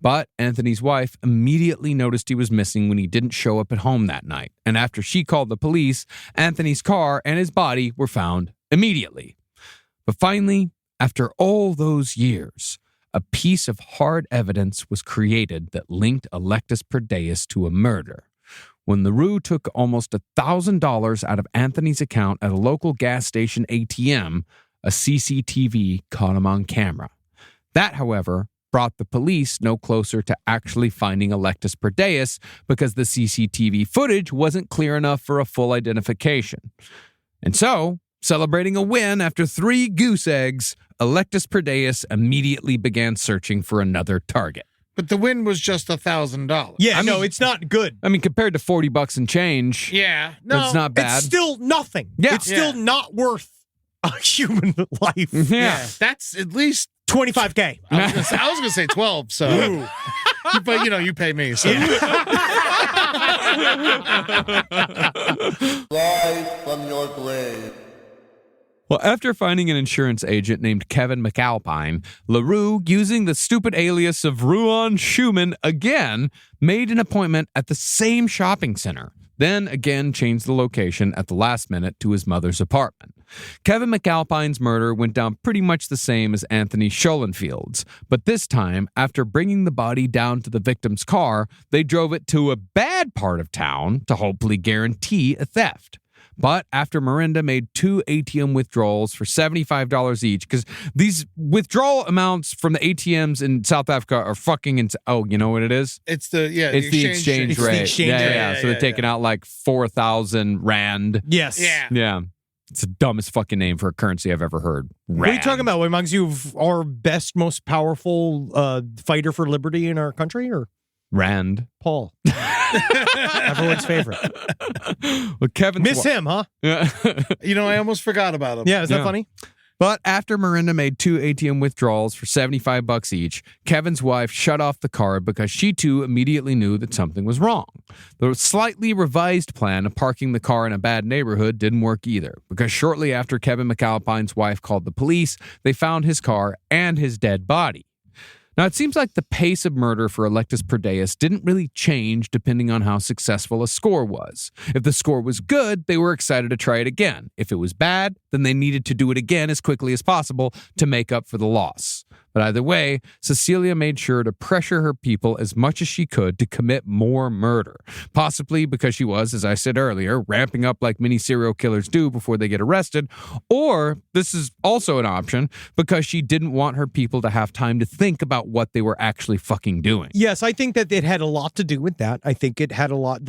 But Anthony's wife immediately noticed he was missing when he didn't show up at home that night. And after she called the police, Anthony's car and his body were found immediately. But finally, after all those years, a piece of hard evidence was created that linked Electus Per Deus to a murder. When LaRue took almost $1,000 out of Anthony's account at a local gas station ATM, a CCTV caught him on camera. That, however, brought the police no closer to actually finding Electus Per Deus because the CCTV footage wasn't clear enough for a full identification. And so, celebrating a win after 3 goose eggs, Electus Per Deus immediately began searching for another target. But the win was just $1,000. Yeah, no, it's not good. I mean, compared to $40 and change, Yeah. it's not bad. It's still nothing. Yeah. It's still not worth a human life. Yeah. That's at least $25K. I was gonna say 12. So, but you pay me. So. Rise from your grave. Well, after finding an insurance agent named Kevin McAlpine, LaRue, using the stupid alias of Ruan Schumann again, made an appointment at the same shopping center. Then again changed the location at the last minute to his mother's apartment. Kevin McAlpine's murder went down pretty much the same as Anthony Schoenfeld's, but this time, after bringing the body down to the victim's car, they drove it to a bad part of town to hopefully guarantee a theft. But after Miranda made 2 ATM withdrawals for $75 each, because these withdrawal amounts from the ATMs in South Africa are fucking oh, you know what it is? It's the exchange rate. It's the exchange rate. Yeah. So they're taking out like 4,000 rand. Yes. Yeah. It's the dumbest fucking name for a currency I've ever heard. What are you talking about? What reminds you of our best, most powerful fighter for liberty in our country? Or Rand. Paul. Everyone's favorite. Well, Kevin's Miss him, huh? Yeah. I almost forgot about him. Yeah, is that Yeah. funny? But after Miranda made 2 ATM withdrawals for $75 each, Kevin's wife shut off the card because she too immediately knew that something was wrong. The slightly revised plan of parking the car in a bad neighborhood didn't work either, because shortly after Kevin McAlpine's wife called the police, they found his car and his dead body. Now, it seems like the pace of murder for Electus Per Deus didn't really change depending on how successful a score was. If the score was good, they were excited to try it again. If it was bad, then they needed to do it again as quickly as possible to make up for the loss. But either way, Cecilia made sure to pressure her people as much as she could to commit more murder, possibly because she was, as I said earlier, ramping up like many serial killers do before they get arrested, or this is also an option, because she didn't want her people to have time to think about what they were actually fucking doing. Yes, I think that it had a lot to do with that. I think it had a lot,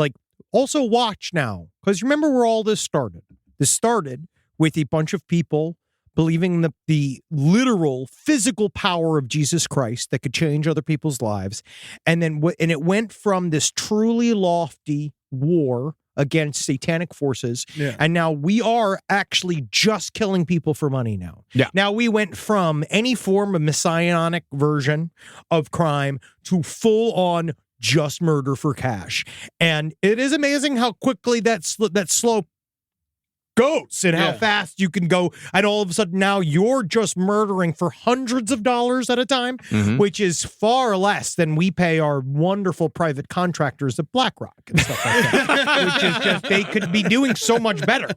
also watch now, because remember where all this started. This started with a bunch of people believing the literal physical power of Jesus Christ that could change other people's lives. And then it went from this truly lofty war against satanic forces. Yeah. And now we are actually just killing people for money now. Yeah. Now we went from any form of messianic version of crime to full on just murder for cash. And it is amazing how quickly that slope goes and how fast you can go. And all of a sudden now you're just murdering for hundreds of dollars at a time, which is far less than we pay our wonderful private contractors at BlackRock and stuff like that, which is just, they could be doing so much better.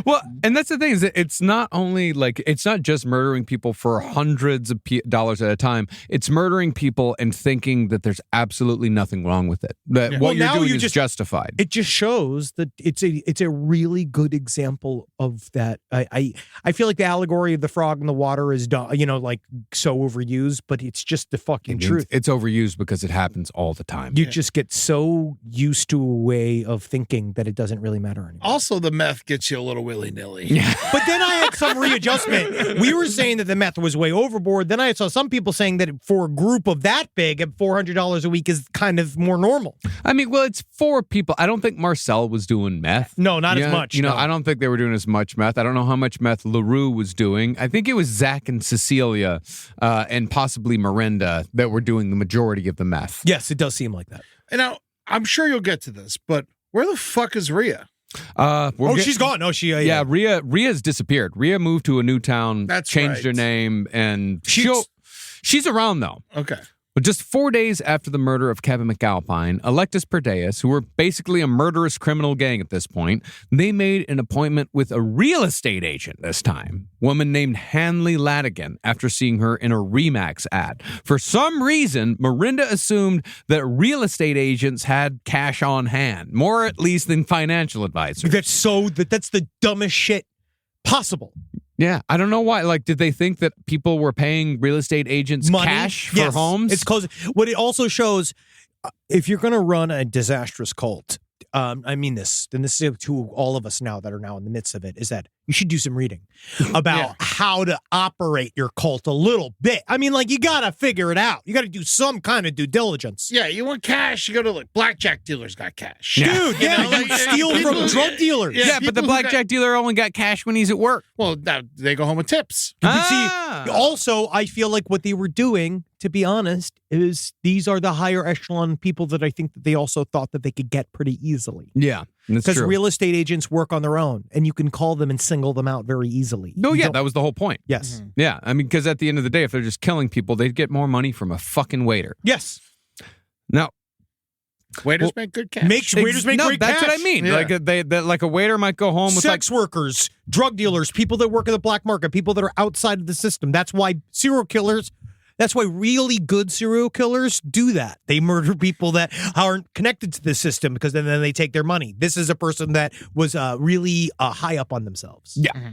Well, and that's the thing, is that it's not only it's not just murdering people for hundreds of dollars at a time. It's murdering people and thinking that there's absolutely nothing wrong with it. That what you're doing is justified. It just shows that it's a really good example of that. I feel like the allegory of the frog in the water is so overused, but it's just the fucking truth. It's overused because it happens all the time. You just get so used to a way of thinking that it doesn't really matter anymore. Also, the meth gets you a little willy-nilly. But then I had some readjustment. We were saying that the meth was way overboard. Then I saw some people saying that for a group of that big, at $400 a week is kind of more normal. I mean, well, it's 4 people. I don't think Marcel was doing meth. No, not as much. I don't think they were doing as much meth. I don't know how much meth LaRue was doing. I think it was Zach and Cecilia and possibly Miranda that were doing the majority of the meth. Yes, it does seem like that. And now, I'm sure you'll get to this, but where the fuck is Rhea? She's gone. No, she. Yeah, Rhea's disappeared. Rhea moved to a new town, That's changed her right. name, and she's around though. Okay. But just 4 days after the murder of Kevin McAlpine, Electus Per Deus, who were basically a murderous criminal gang at this point, they made an appointment with a real estate agent this time, woman named Hanley Ladigan, after seeing her in a Remax ad. For some reason, Miranda assumed that real estate agents had cash on hand, more at least than financial advisors. That's the dumbest shit possible. Yeah, I don't know why. Like, did they think that people were paying real estate agents Money? cash for Yes. homes? It's close. What it also shows, if you're going to run a disastrous cult, I mean this, and this is to all of us now that are now in the midst of it, is that you should do some reading about how to operate your cult a little bit. I mean, like, you got to figure it out. You got to do some kind of due diligence. Yeah, you want cash, you go to like blackjack dealers got cash. Dude, You know, like, steal people from who- drug dealers. Yeah, Yeah, but the people who blackjack dealer only got cash when he's at work. Well, now they go home with tips. See, also, I feel like what they were doing, to be honest, is these are the higher echelon people that I think that they also thought that they could get pretty easily. Yeah, that's Because true. real estate agents work on their own, and you can call them and single them out very easily. No, You yeah, don't- that was the whole point. Yes. Yeah, I mean, because at the end of the day, if they're just killing people, they'd get more money from a fucking waiter. Yes. Now, Waiters make good cash. Waiters make no, great that's cash. what I mean. Yeah. Like a waiter might go home with Sex workers, drug dealers, people that work in the black market, people that are outside of the system. That's why really good serial killers do that. They murder people that aren't connected to the system because then they take their money. This is a person that was really high up on themselves. Yeah.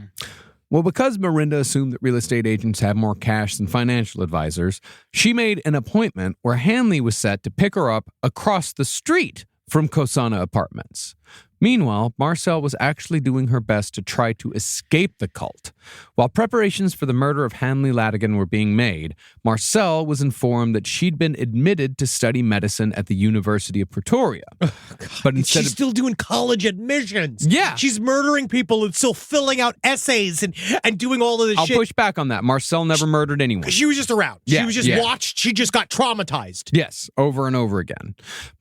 Well, because Miranda assumed that real estate agents have more cash than financial advisors, she made an appointment where Hanley was set to pick her up across the street from Kosana Apartments. Meanwhile, Marcel was actually doing her best to try to escape the cult. While preparations for the murder of Hanley Ladigan were being made, Marcel was informed that she'd been admitted to study medicine at the University of Pretoria. But instead She's still doing college admissions. Yeah. She's murdering people and still filling out essays and doing all of this I'll shit. push back on that. Marcel never murdered anyone. She was just around. Yeah, She was just yeah. watched. She just got traumatized. Yes, over and over again.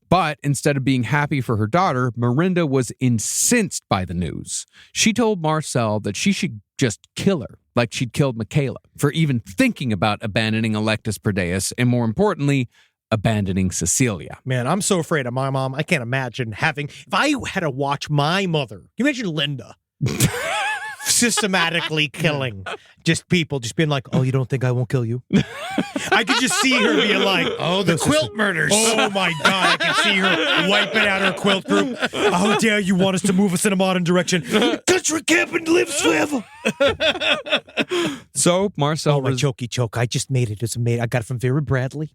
But instead of being happy for her daughter, Miranda was incensed by the news. She told Marcel that she should just kill her, like she'd killed Michaela, for even thinking about abandoning Electus Per Deus, and more importantly, abandoning Cecilia. Man, I'm so afraid of my mom. I can't imagine if I had to watch my mother. Can you imagine Linda systematically killing just people, just being like, oh, you don't think I won't kill you? I could just see her being like, Oh, the quilt murders. oh my God, I can see her wiping out her quilt group. How dare you want us to move us in a modern direction? Country camping lives forever. So Marcel Oh, my chokey choke. I just made it. I got it from Vera Bradley.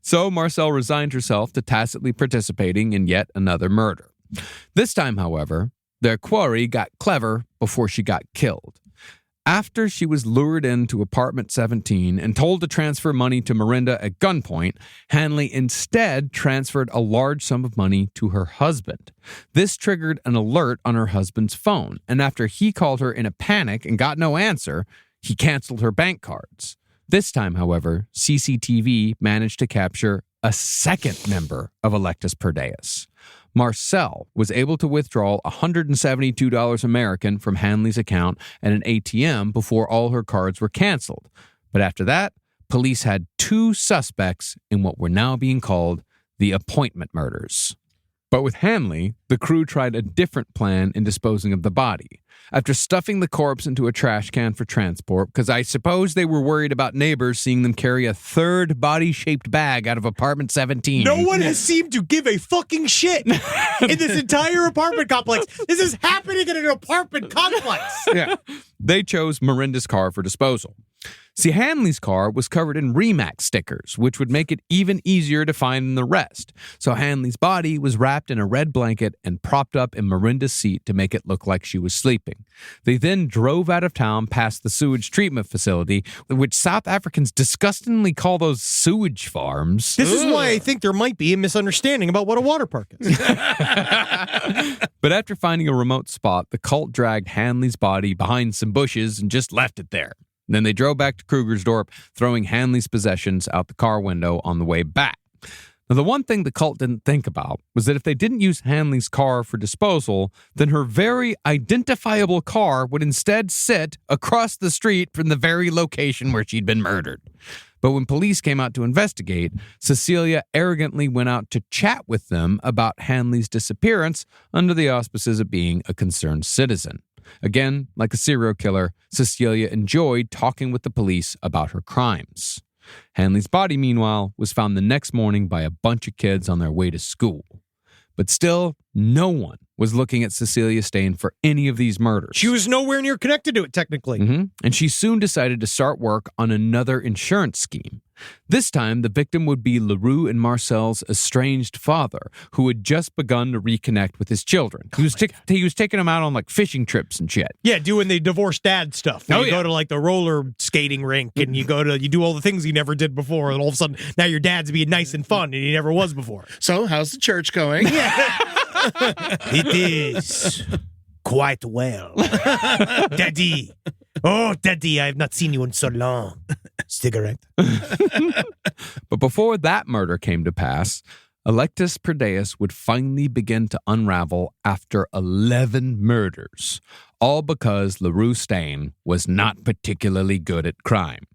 So Marcel resigned herself to tacitly participating in yet another murder. This time, however, their quarry got clever before she got killed. After she was lured into apartment 17 and told to transfer money to Miranda at gunpoint, Hanley instead transferred a large sum of money to her husband. This triggered an alert on her husband's phone, and after he called her in a panic and got no answer, he canceled her bank cards. This time, however, CCTV managed to capture a second member of Electus Per Deus. Marcel was able to withdraw $172 American from Hanley's account at an ATM before all her cards were canceled. But after that, police had two suspects in what were now being called the appointment murders. But with Hanley, the crew tried a different plan in disposing of the body. After stuffing the corpse into a trash can for transport, because I suppose they were worried about neighbors seeing them carry a third body-shaped bag out of apartment 17. No one has seemed to give a fucking shit in this entire apartment complex. This is happening in an apartment complex. Yeah. They chose Miranda's car for disposal. See, Hanley's car was covered in Remax stickers, which would make it even easier to find than the rest. So Hanley's body was wrapped in a red blanket and propped up in Miranda's seat to make it look like she was sleeping. They then drove out of town past the sewage treatment facility, which South Africans disgustingly call those sewage farms. This is why I think there might be a misunderstanding about what a water park is. But after finding a remote spot, the cult dragged Hanley's body behind some bushes and just left it there. Then they drove back to Krugersdorp, throwing Hanley's possessions out the car window on the way back. Now, the one thing the cult didn't think about was that if they didn't use Hanley's car for disposal, then her very identifiable car would instead sit across the street from the very location where she'd been murdered. But when police came out to investigate, Cecilia arrogantly went out to chat with them about Hanley's disappearance under the auspices of being a concerned citizen. Again, like a serial killer, Cecilia enjoyed talking with the police about her crimes. Hanley's body, meanwhile, was found the next morning by a bunch of kids on their way to school. But still, no one was looking at Cecilia Stain for any of these murders. She was nowhere near connected to it, technically. Mm-hmm. And she soon decided to start work on another insurance scheme. This time, the victim would be LaRue and Marcel's estranged father, who had just begun to reconnect with his children. He was taking them out on like fishing trips and shit. Yeah, doing the divorced dad stuff. You go to like the roller skating rink and you do all the things you never did before, and all of a sudden now your dad's being nice and fun and he never was before. So, how's the church going? It is quite well. Daddy. Oh, Daddy, I have not seen you in so long. Cigarette. But before that murder came to pass, Electus Per Deus would finally begin to unravel after 11 murders, all because LaRue Stain was not particularly good at crime.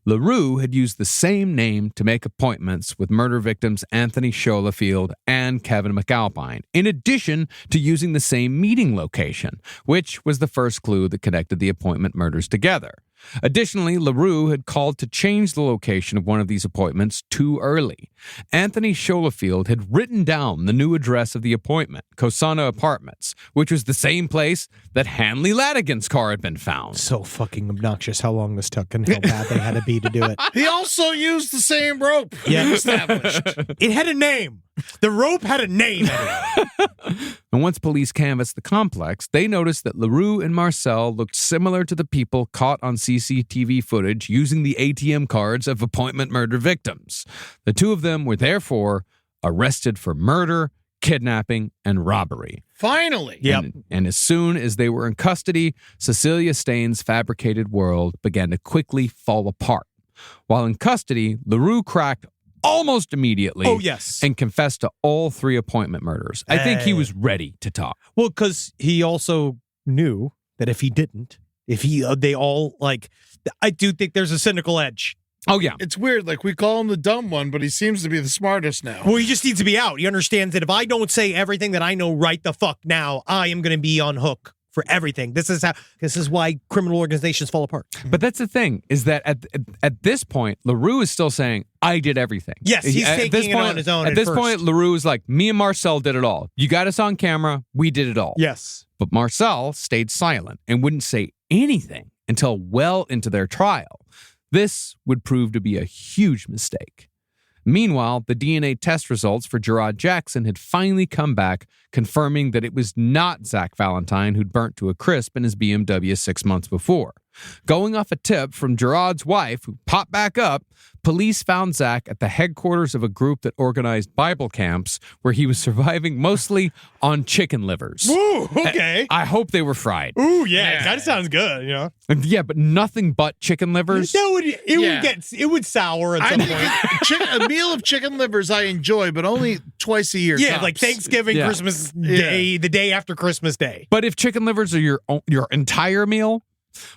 LaRue had used the same name to make appointments with murder victims Anthony Schofield and Kevin McAlpine, in addition to using the same meeting location, which was the first clue that connected the appointment murders together. Additionally, LaRue had called to change the location of one of these appointments too early. Anthony Schofield had written down the new address of the appointment, Cosana Apartments, which was the same place that Hanley Ladigan's car had been found. So fucking obnoxious how long this took and how bad they had to be to do it. He also used the same rope. Yeah. Established. It had a name. The rope had a name. And once police canvassed the complex, they noticed that LaRue and Marcel looked similar to the people caught on CCTV footage using the ATM cards of appointment murder victims. The two of them were therefore arrested for murder, kidnapping, and robbery. Finally. Yep. And as soon as they were in custody, Cecilia Stain's fabricated world began to quickly fall apart. While in custody, LaRue cracked almost immediately. Oh, yes. And confessed to all 3 appointment murders. I think he was ready to talk. Well, because he also knew that if he didn't, they all, like, I do think there's a cynical edge. Oh, yeah. It's weird. Like, we call him the dumb one, but he seems to be the smartest now. Well, he just needs to be out. He understands that if I don't say everything that I know right the fuck now, I am going to be on hook for everything. This is why criminal organizations fall apart. But that's the thing, is that at this point, LaRue is still saying, I did everything. Yes, he's taking it on his own. At this point, LaRue is like, me and Marcel did it all. You got us on camera. We did it all. Yes. But Marcel stayed silent and wouldn't say anything until well into their trial. This would prove to be a huge mistake. Meanwhile, the DNA test results for Gerard Jackson had finally come back, confirming that it was not Zach Valentine who'd burnt to a crisp in his BMW 6 months before. Going off a tip from Gerard's wife, who popped back up, police found Zach at the headquarters of a group that organized Bible camps where he was surviving mostly on chicken livers. Ooh, okay. I hope they were fried. Ooh, yeah. It kind of sounds good, you know? Yeah, but nothing but chicken livers. It would sour at some point. A meal of chicken livers I enjoy, but only twice a year. Yeah, tops. like Thanksgiving, Yeah. Christmas Day, the day after Christmas Day. But if chicken livers are your entire meal,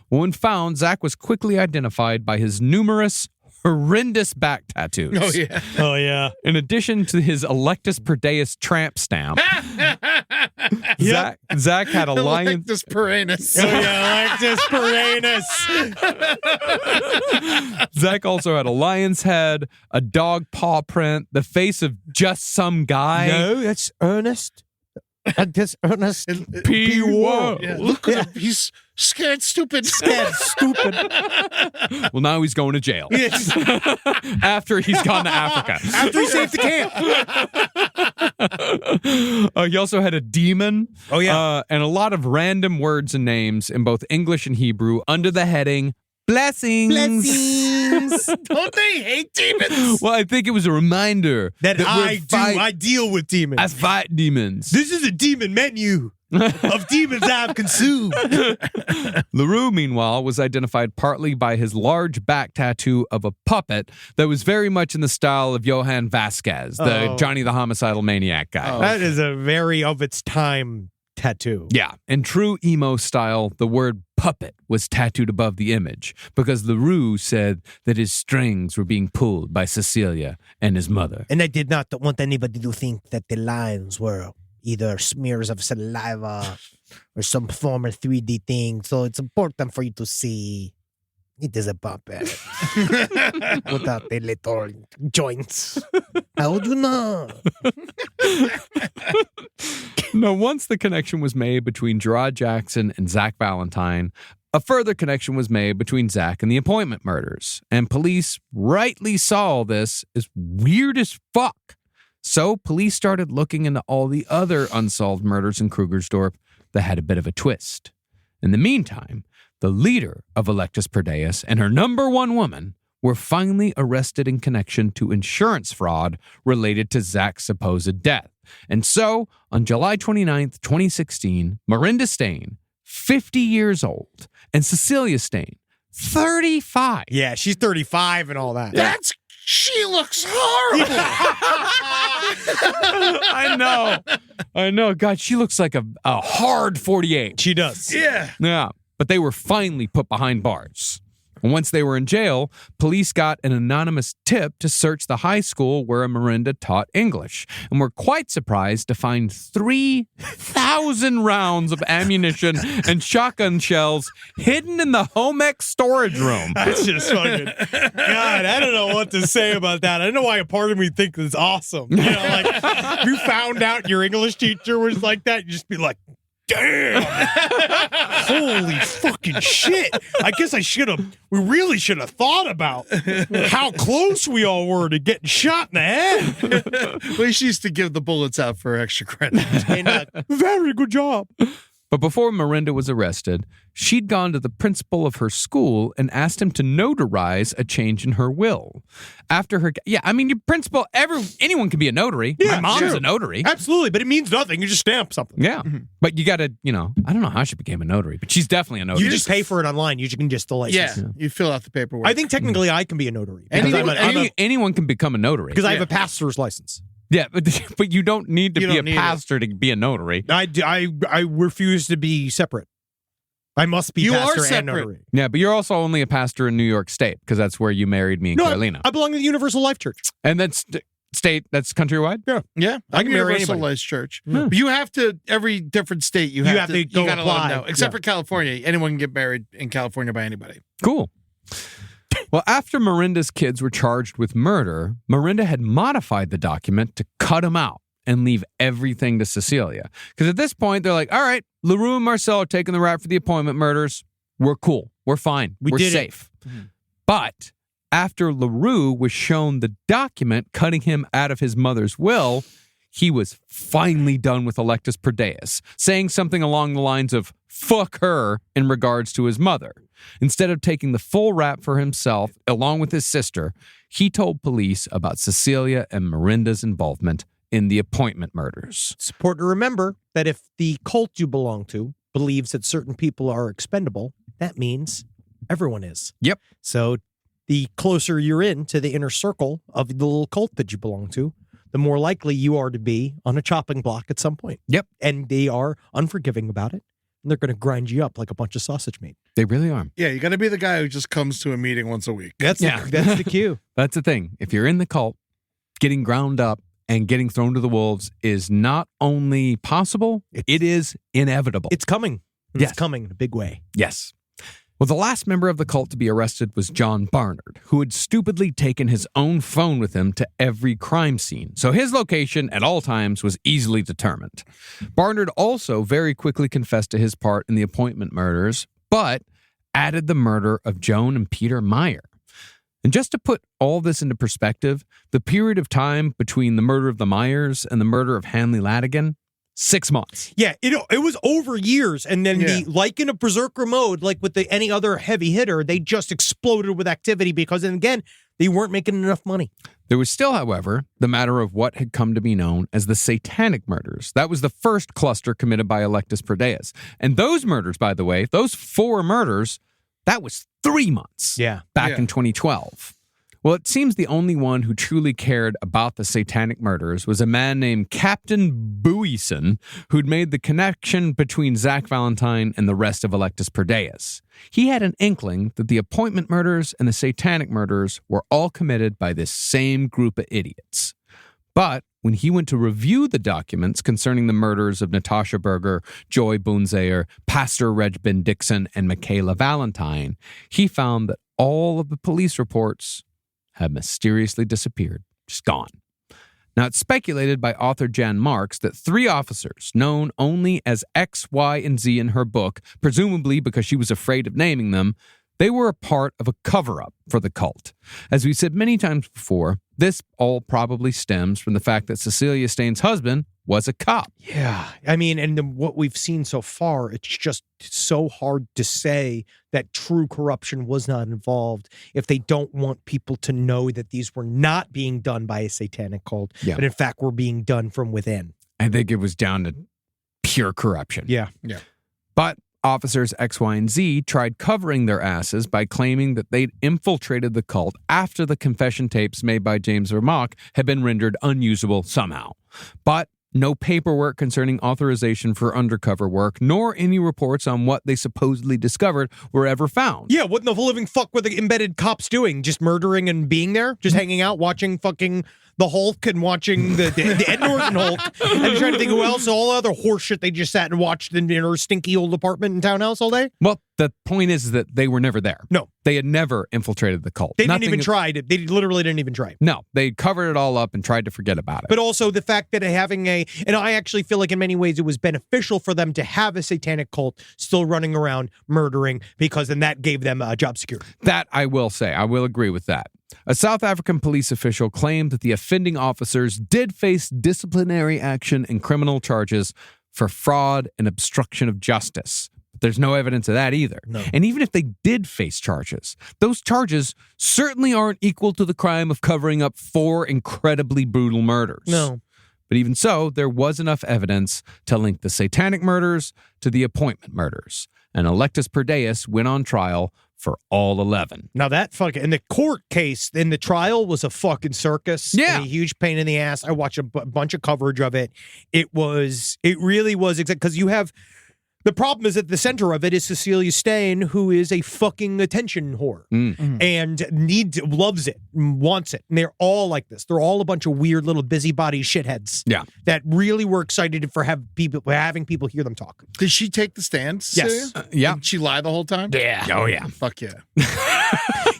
when found, Zach was quickly identified by his numerous, horrendous back tattoos. Oh, yeah. Oh, yeah. In addition to his Electus Per Deus tramp stamp, Zach had a lion. Electus Per Anus. Oh, yeah, Electus Per Anus. Zach also had a lion's head, a dog paw print, the face of just some guy. No, that's Ernest. That's Ernest P. Whoa. Yeah, look at him. He's scared stupid. Scared stupid. Well, now he's going to jail. Yes. After he's gone to Africa. After he saved the camp. He also had a demon. Oh, yeah. And a lot of random words and names in both English and Hebrew under the heading Blessings. demons. Don't they hate demons? Well, I think it was a reminder That we're I deal with demons. I fight demons. This is a demon menu of demons I've consumed. LaRue, meanwhile, was identified partly by his large back tattoo of a puppet that was very much in the style of Johann Vasquez, the Johnny the Homicidal Maniac guy. That is a very of its time tattoo. Yeah, in true emo style, the word puppet was tattooed above the image because LaRue said that his strings were being pulled by Cecilia and his mother. And I did not want anybody to think that the lines were either smears of saliva or some form of 3D thing. So it's important for you to see it is a puppet without the little joints. How would you know? Now, once the connection was made between Gerard Jackson and Zach Valentine, a further connection was made between Zach and the appointment murders. And police rightly saw this as weird as fuck. So police started looking into all the other unsolved murders in Krugersdorp that had a bit of a twist. In the meantime, the leader of Electus Per Deus and her number one woman were finally arrested in connection to insurance fraud related to Zach's supposed death. And so, on July 29th, 2016, Miranda Stain, 50 years old, and Cecilia Stain, 35. Yeah, she's 35 and all that. She looks horrible. I know. God, she looks like a hard 48. She does. Yeah. Yeah, but they were finally put behind bars. And once they were in jail, police got an anonymous tip to search the high school where Miranda taught English, and were quite surprised to find 3,000 rounds of ammunition and shotgun shells hidden in the home ec storage room. That's just fucking, God, I don't know what to say about that. I don't know why a part of me thinks it's awesome. You know, like, if you found out your English teacher was like that, you'd just be like, damn. Holy fucking shit. I guess we really should have thought about how close we all were to getting shot in the head. Well, she used to give the bullets out for extra credit. And, very good job. But before Miranda was arrested, she'd gone to the principal of her school and asked him to notarize a change in her will. After her, your principal, anyone can be a notary. Yeah, My mom's sure. a notary. Absolutely, but it means nothing. You just stamp something. Yeah. But you got to, I don't know how she became a notary, but she's definitely a notary. You just pay for it online. You can just the license. Yeah, you fill out the paperwork. I think technically I can be a notary. Because Anyone can become a notary. because I have a pastor's license. Yeah, but you don't need to You be a don't need pastor to be a notary. I refuse to be separate. I must be You pastor are and separate. notary. Yeah, but you're also only a pastor in New York State because that's where you married me and No, Carolina. I belong to the Universal Life Church. And that's state, that's countrywide? Yeah, I can marry Universal anybody. Life Church. But you have to, every different state, you have to go you gotta apply. let them know. Except Yeah. for California. Anyone can get married in California by anybody. Cool. Well, after Miranda's kids were charged with murder, Miranda had modified the document to cut them out and leave everything to Cecilia. Because at this point, they're like, all right, LaRue and Marcel are taking the rap for the appointment murders. We're cool. We're fine. We're did it. safe. But after LaRue was shown the document cutting him out of his mother's will, he was finally done with Electus Per Deus, saying something along the lines of, fuck her, in regards to his mother. Instead of taking the full rap for himself, along with his sister, he told police about Cecilia and Miranda's involvement in the appointment murders. It's important to remember that if the cult you belong to believes that certain people are expendable, that means everyone is. Yep. So the closer you're in to the inner circle of the little cult that you belong to, the more likely you are to be on a chopping block at some point. Yep. And they are unforgiving about it. And they're going to grind you up like a bunch of sausage meat. They really are. Yeah, you got to be the guy who just comes to a meeting once a week. That's Yeah. that's the cue. That's the thing. If you're in the cult, getting ground up and getting thrown to the wolves is not only possible, it is inevitable. It's coming. Yes. It's coming in a big way. Yes. Well, the last member of the cult to be arrested was John Barnard, who had stupidly taken his own phone with him to every crime scene. So his location at all times was easily determined. Barnard also very quickly confessed to his part in the appointment murders, but added the murder of Joan and Peter Meyer. And just to put all this into perspective, the period of time between the murder of the Myers and the murder of Hanley Ladigan, 6 months. Yeah, it was over years, and then like in a berserker mode, like with any other heavy hitter, they just exploded with activity because, and again, they weren't making enough money. There was still, however, the matter of what had come to be known as the Satanic Murders. That was the first cluster committed by Electus Per Deus. And those murders, by the way, those 4 murders, that was 3 months back in 2012. Well, it seems the only one who truly cared about the Satanic Murders was a man named Captain Buison, who'd made the connection between Zach Valentine and the rest of Electus Per Deus. He had an inkling that the Appointment Murders and the Satanic Murders were all committed by this same group of idiots. But when he went to review the documents concerning the murders of Natasha Berger, Joy Boonzayer, Pastor Reg Ben Dixon, and Michaela Valentine, he found that all of the police reports had mysteriously disappeared, just gone. Now, it's speculated by author Jan Marks that 3 officers, known only as X, Y, and Z in her book, presumably because she was afraid of naming them, they were a part of a cover-up for the cult. As we've said many times before, this all probably stems from the fact that Cecilia Stain's husband was a cop. Yeah. I mean, and what we've seen so far, it's just so hard to say that true corruption was not involved if they don't want people to know that these were not being done by a satanic cult, but in fact were being done from within. I think it was down to pure corruption. Yeah. But officers X, Y, and Z tried covering their asses by claiming that they'd infiltrated the cult after the confession tapes made by James Vermaak had been rendered unusable somehow. But no paperwork concerning authorization for undercover work, nor any reports on what they supposedly discovered were ever found. Yeah, what in the living fuck were the embedded cops doing? Just murdering and being there? Just hanging out, watching fucking the Hulk and watching the Ed Norton Hulk and trying to think who else, all the other horse shit they just sat and watched in her stinky old apartment and townhouse all day? Well, the point is that they were never there. No. They had never infiltrated the cult. They didn't even try it. They literally didn't even try it. No, they covered it all up and tried to forget about it. But also the fact that having and I actually feel like in many ways it was beneficial for them to have a satanic cult still running around murdering, because then that gave them job security. That I will say. I will agree with that. A South African police official claimed that the offending officers did face disciplinary action and criminal charges for fraud and obstruction of justice. But there's no evidence of that either. No. And even if they did face charges, those charges certainly aren't equal to the crime of covering up 4 incredibly brutal murders. No. But even so, there was enough evidence to link the Satanic Murders to the Appointment Murders. And Electus Per Deus went on trial for all 11. Now that fucking, in the court case, in the trial was a fucking circus. Yeah. And a huge pain in the ass. I watched a bunch of coverage of it. It really was, because you have, the problem is at the center of it is Cecilia Stain, who is a fucking attention whore and loves it, wants it. And they're all like this. They're all a bunch of weird little busybody shitheads. Yeah. That really were excited for having people hear them talk. Did she take the stand? Yes. Yeah. Did she lie the whole time? Yeah. Oh, yeah. Fuck yeah.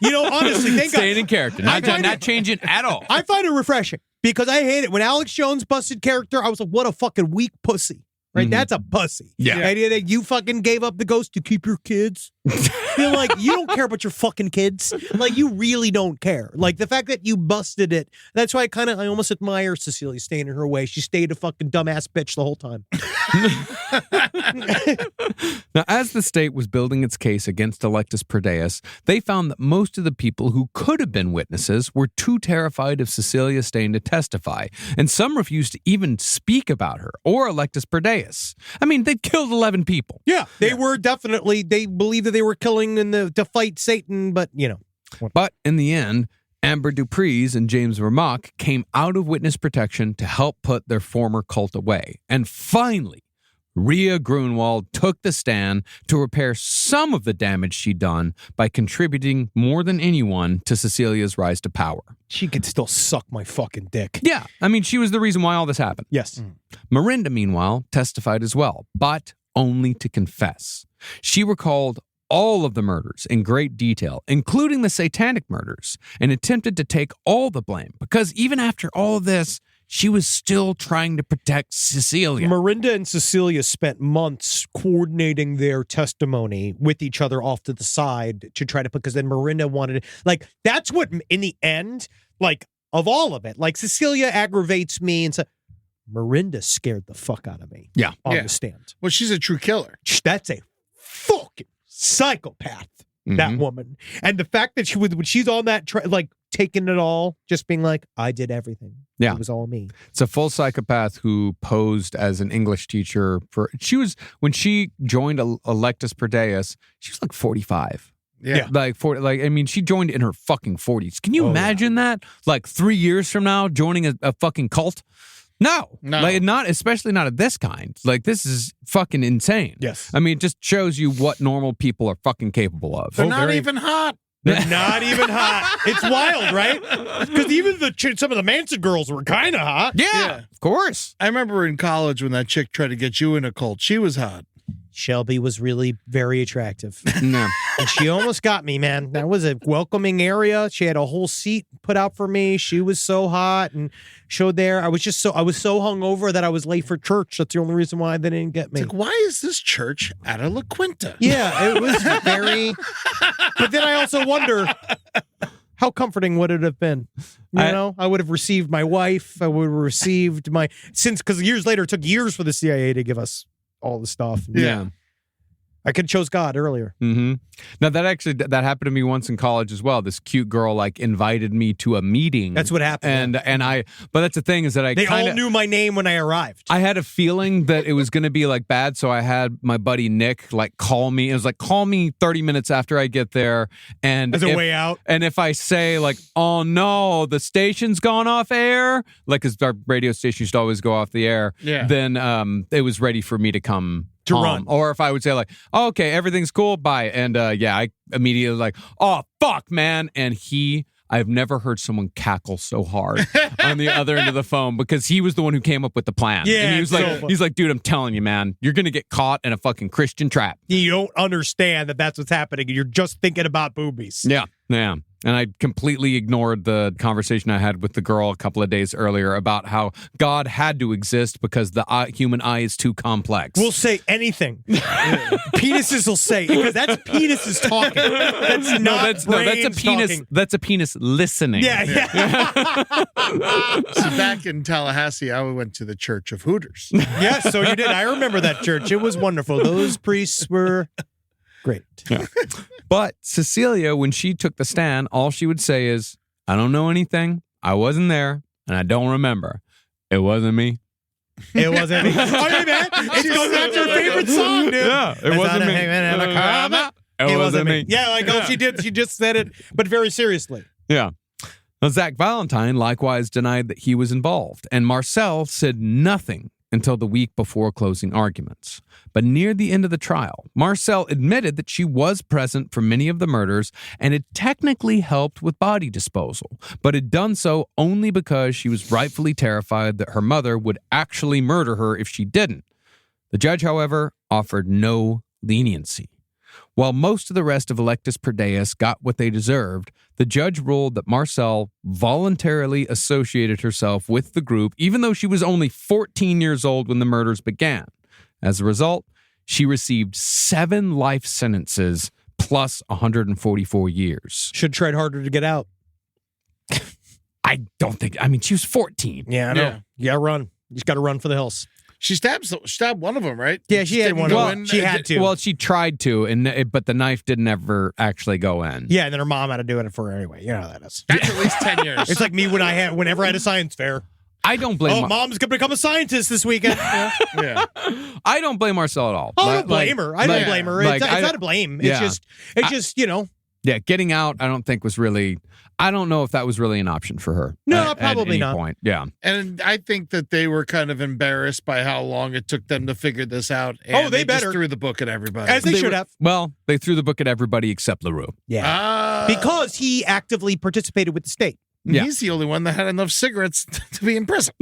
You know, honestly, thank God. Staying in character. Not changing at all. I find it refreshing because I hate it. When Alex Jones busted character, I was like, what a fucking weak pussy. Right? That's a pussy. Yeah. The idea that you fucking gave up the ghost to keep your kids. You're like, you don't care about your fucking kids. Like, you really don't care. Like, the fact that you busted it, that's why I almost admire Cecilia Stain in her way. She stayed a fucking dumbass bitch the whole time. Now, as the state was building its case against Electus Per Deus, they found that most of the people who could have been witnesses were too terrified of Cecilia Stain to testify, and some refused to even speak about her or Electus Per Deus. I mean, they killed 11 people. Yeah, they were definitely, they believed that they were killing to fight Satan, but, you know. But in the end, Amber Dupreez and James Vermaak came out of witness protection to help put their former cult away. And finally, Rhea Grunwald took the stand to repair some of the damage she'd done by contributing more than anyone to Cecilia's rise to power. She could still suck my fucking dick. Yeah, I mean, she was the reason why all this happened. Yes. Miranda, meanwhile, testified as well, but only to confess. She recalled all of the murders in great detail, including the Satanic Murders, and attempted to take all the blame because even after all of this, she was still trying to protect Cecilia. Miranda and Cecilia spent months coordinating their testimony with each other off to the side to try to, because then Miranda wanted to, like, that's what in the end, like, of all of it, like, Cecilia aggravates me and so, Miranda scared the fuck out of me. Yeah. On Yeah. the stand. Well, she's a true killer. That's a fucking psychopath. That woman, and the fact that when she's on that like taking it all, just being like, I did everything. Yeah. It was all me. It's a full psychopath who posed as an English teacher when she joined Electus Per Deus, she was like 45. Yeah. She joined in her fucking 40s. Can you imagine that? Like 3 years from now, joining a fucking cult? No. Like, not, especially not of this kind. Like, this is fucking insane. Yes. I mean, it just shows you what normal people are fucking capable of. They're not even hot. They're not even hot. It's wild, right? Because even some of the Manson girls were kind of hot. Yeah, of course. I remember in college when that chick tried to get you in a cult. She was hot. Shelby was really very attractive. No. And she almost got me, man. That was a welcoming area. She had a whole seat put out for me. She was so hot and showed there. I was so hungover that I was late for church. That's the only reason why they didn't get me. It's like, why is this church at a La Quinta? Yeah, it was very. But then I also wonder, how comforting would it have been? I would have received my wife. I would have received because years later, it took years for the CIA to give us all the stuff. Yeah. I could have chose God earlier. Mm-hmm. Now that happened to me once in college as well. This cute girl invited me to a meeting. That's what happened. But that's the thing is that they all knew my name when I arrived. I had a feeling that it was going to be bad, so I had my buddy Nick call me. It was call me 30 minutes after I get there, and as a way out. And if I say oh no, the station's gone off air, because our radio station used to always go off the air. Yeah. Then it was ready for me to come. To run. Or if I would say oh, okay, everything's cool, bye. And I immediately oh, fuck, man. And I've never heard someone cackle so hard on the other end of the phone because he was the one who came up with the plan. Yeah, and he's like, dude, I'm telling you, man, you're going to get caught in a fucking Christian trap. You don't understand that that's what's happening. You're just thinking about boobies. Yeah. And I completely ignored the conversation I had with the girl a couple of days earlier about how God had to exist because the human eye is too complex. We'll say anything. Penises will say, because that's penises talking. That's a penis. talking. That's a penis listening. Yeah. See, back in Tallahassee, I went to the Church of Hooters. Yes, so you did. I remember that church. It was wonderful. Those priests were great. Yeah. But Cecilia, when she took the stand, all she would say is, I don't know anything. I wasn't there. And I don't remember. It wasn't me. It wasn't me. Oh, hey, man. It's because that's your favorite song, dude. Yeah, it wasn't me. It wasn't me. Yeah, she did. She just said it, but very seriously. Yeah. Now, Zach Valentine likewise denied that he was involved, and Marcel said nothing until the week before closing arguments. But near the end of the trial, Marcel admitted that she was present for many of the murders and had technically helped with body disposal, but had done so only because she was rightfully terrified that her mother would actually murder her if she didn't. The judge, however, offered no leniency. While most of the rest of Electus Per Deus got what they deserved, the judge ruled that Marcel voluntarily associated herself with the group, even though she was only 14 years old when the murders began. As a result, she received 7 life sentences plus 144 years. Should have tried harder to get out. She was 14. Yeah, I know. Yeah, run. You just got to run for the hills. She stabbed one of them, right? Yeah, she had one of them. She had to. Well, she tried to, but the knife didn't ever actually go in. Yeah, and then her mom had to do it for her anyway. You know how that is. That's at least 10 years. It's like me whenever I had a science fair. I don't blame. Mom's gonna become a scientist this weekend. Yeah. I don't blame Marcel at all. I don't blame her. I don't blame her. It's not a blame. It's Yeah. just you know. Yeah, getting out, I don't think was really. I don't know if that was really an option for her. No, probably at any not. Point. Yeah. And I think that they were kind of embarrassed by how long it took them to figure this out. And they just better. threw the book at everybody. As they should have. Well, they threw the book at everybody except LaRue. Yeah. Because he actively participated with the state. Yeah. He's the only one that had enough cigarettes to be in prison.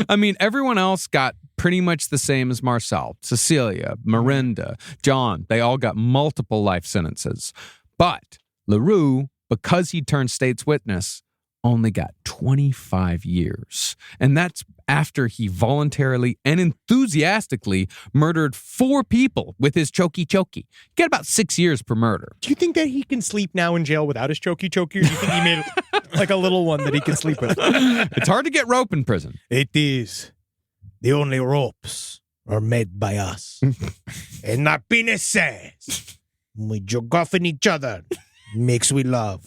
I mean, everyone else got pretty much the same as Marcel. Cecilia, Miranda, John, they all got multiple life sentences. But LaRue, because he turned state's witness, only got 25 years. And that's after he voluntarily and enthusiastically murdered 4 people with his chokey. You get about 6 years per murder. Do you think that he can sleep now in jail without his chokey? Or do you think he made like a little one that he can sleep with? It's hard to get rope in prison. It is. The only ropes are made by us. And our penis says, we jog off in each other, makes we love.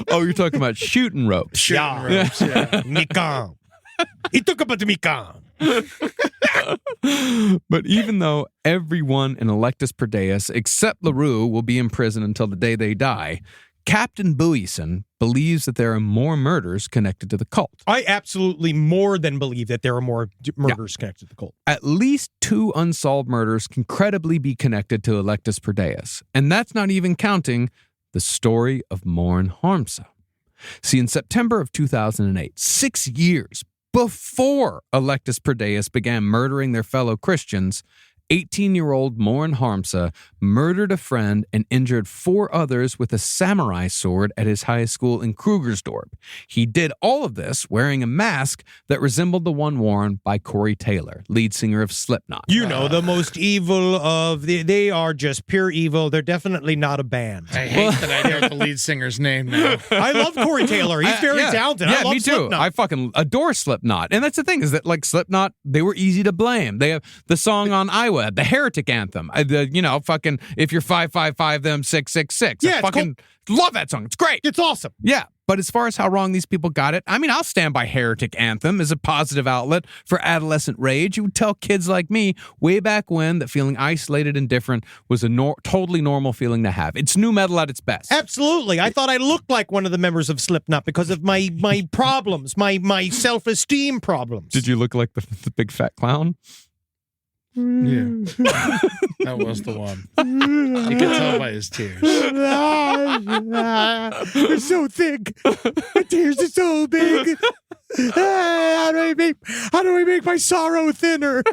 Oh, you're talking about shooting ropes. Shooting ropes, yeah. Mikan. He took about the Mikan. But even though everyone in Electus Per Deus except LaRue will be in prison until the day they die, Captain Bowieson believes that there are more murders connected to the cult. I absolutely more than believe that there are more murders connected to the cult. At least 2 unsolved murders can credibly be connected to Electus Per Deus, and that's not even counting the story of Morin Harmsa. See, in September of 2008, 6 years before Electus Per Deus began murdering their fellow Christians, 18-year-old Morin Harmsa murdered a friend and injured 4 others with a samurai sword at his high school in Krugersdorp. He did all of this wearing a mask that resembled the one worn by Corey Taylor, lead singer of Slipknot. You know, the most evil of they are just pure evil. They're definitely not a band. I hate that I know the lead singer's name now. I love Corey Taylor. He's very talented. Yeah, I love me too. Slipknot. I fucking adore Slipknot. And that's the thing is that, like, Slipknot, they were easy to blame. They have the song on Iowa, the Heretic Anthem. Fucking if you're 555 them 666. Yeah, I fucking love that song. It's great. It's awesome. Yeah. But as far as how wrong these people got it, I mean, I'll stand by Heretic Anthem as a positive outlet for adolescent rage. You would tell kids like me way back when that feeling isolated and different was a totally normal feeling to have. It's new metal at its best. Absolutely. I thought I looked like one of the members of Slipknot because of my problems, my self-esteem problems. Did you look like the big fat clown? Yeah. That was the one. You can tell by his tears. They're so thick. My tears are so big. How do I make my sorrow thinner?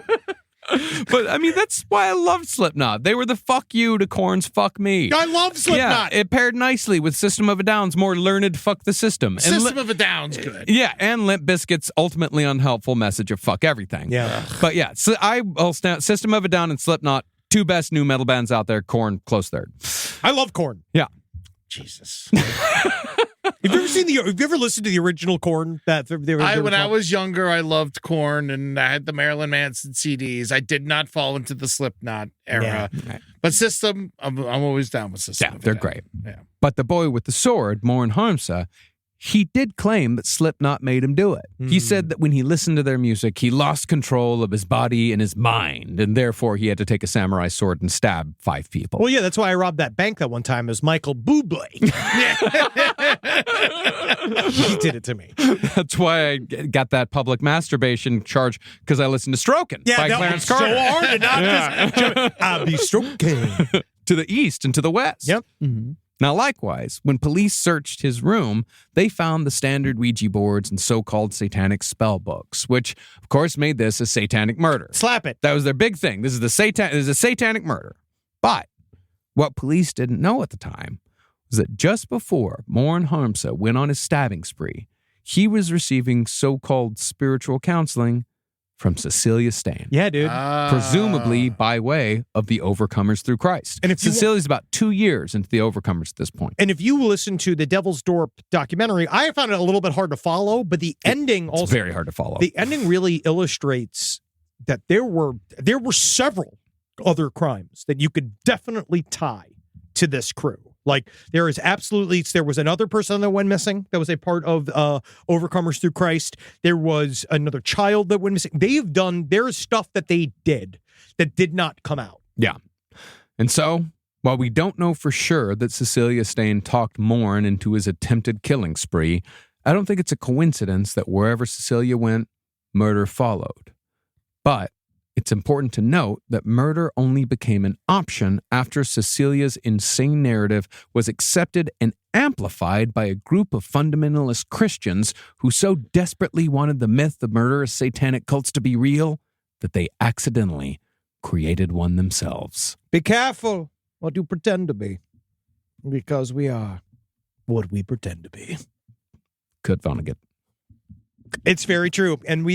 But, I mean, that's why I loved Slipknot. They were the fuck you to Korn's fuck me. I love Slipknot. Yeah, it paired nicely with System of a Down's more learned fuck the system. And System of a Down's good. Yeah, and Limp Bizkit's ultimately unhelpful message of fuck everything. Yeah. But yeah, so I'll stand System of a Down and Slipknot, 2 best new metal bands out there. Korn, close third. I love Korn. Yeah. Jesus. Have you ever listened to the original Korn? When I was younger, I loved Korn and I had the Marilyn Manson CDs. I did not fall into the Slipknot era. Yeah. But System, I'm always down with System. Yeah, they're great. Yeah. But the boy with the sword, Morin Harmsa, he did claim that Slipknot made him do it. He said that when he listened to their music, he lost control of his body and his mind, and therefore he had to take a samurai sword and stab 5 people. Well, yeah, that's why I robbed that bank that one time as Michael Bublé. He did it to me. That's why I got that public masturbation charge, because I listened to Strokin' by Clarence Carter. So hard to not just I'll be stroking. To the east and to the west. Yep. Mm-hmm. Now, likewise, when police searched his room, they found the standard Ouija boards and so-called satanic spell books, which, of course, made this a satanic murder. Slap it. That was their big thing. This is a satanic murder. But what police didn't know at the time was that just before Morin Harmsa went on his stabbing spree, he was receiving so-called spiritual counseling from Cecilia Stain. Yeah, dude. Presumably by way of the Overcomers Through Christ. And if Cecilia's about 2 years into the Overcomers at this point. And if you listen to the Devil's Dorp documentary, I found it a little bit hard to follow, but the ending It's also very hard to follow. The ending really illustrates that there were several other crimes that you could definitely tie to this crew. Like there was another person that went missing that was a part of Overcomers Through Christ. There was another child that went missing. There is stuff that they did that did not come out. Yeah. And so, while we don't know for sure that Cecilia Stain talked Morin into his attempted killing spree, I don't think it's a coincidence that wherever Cecilia went, murder followed. But it's important to note that murder only became an option after Cecilia's insane narrative was accepted and amplified by a group of fundamentalist Christians who so desperately wanted the myth of murderous satanic cults to be real that they accidentally created one themselves. Be careful what you pretend to be, because we are what we pretend to be. Kurt Vonnegut. It's very true. And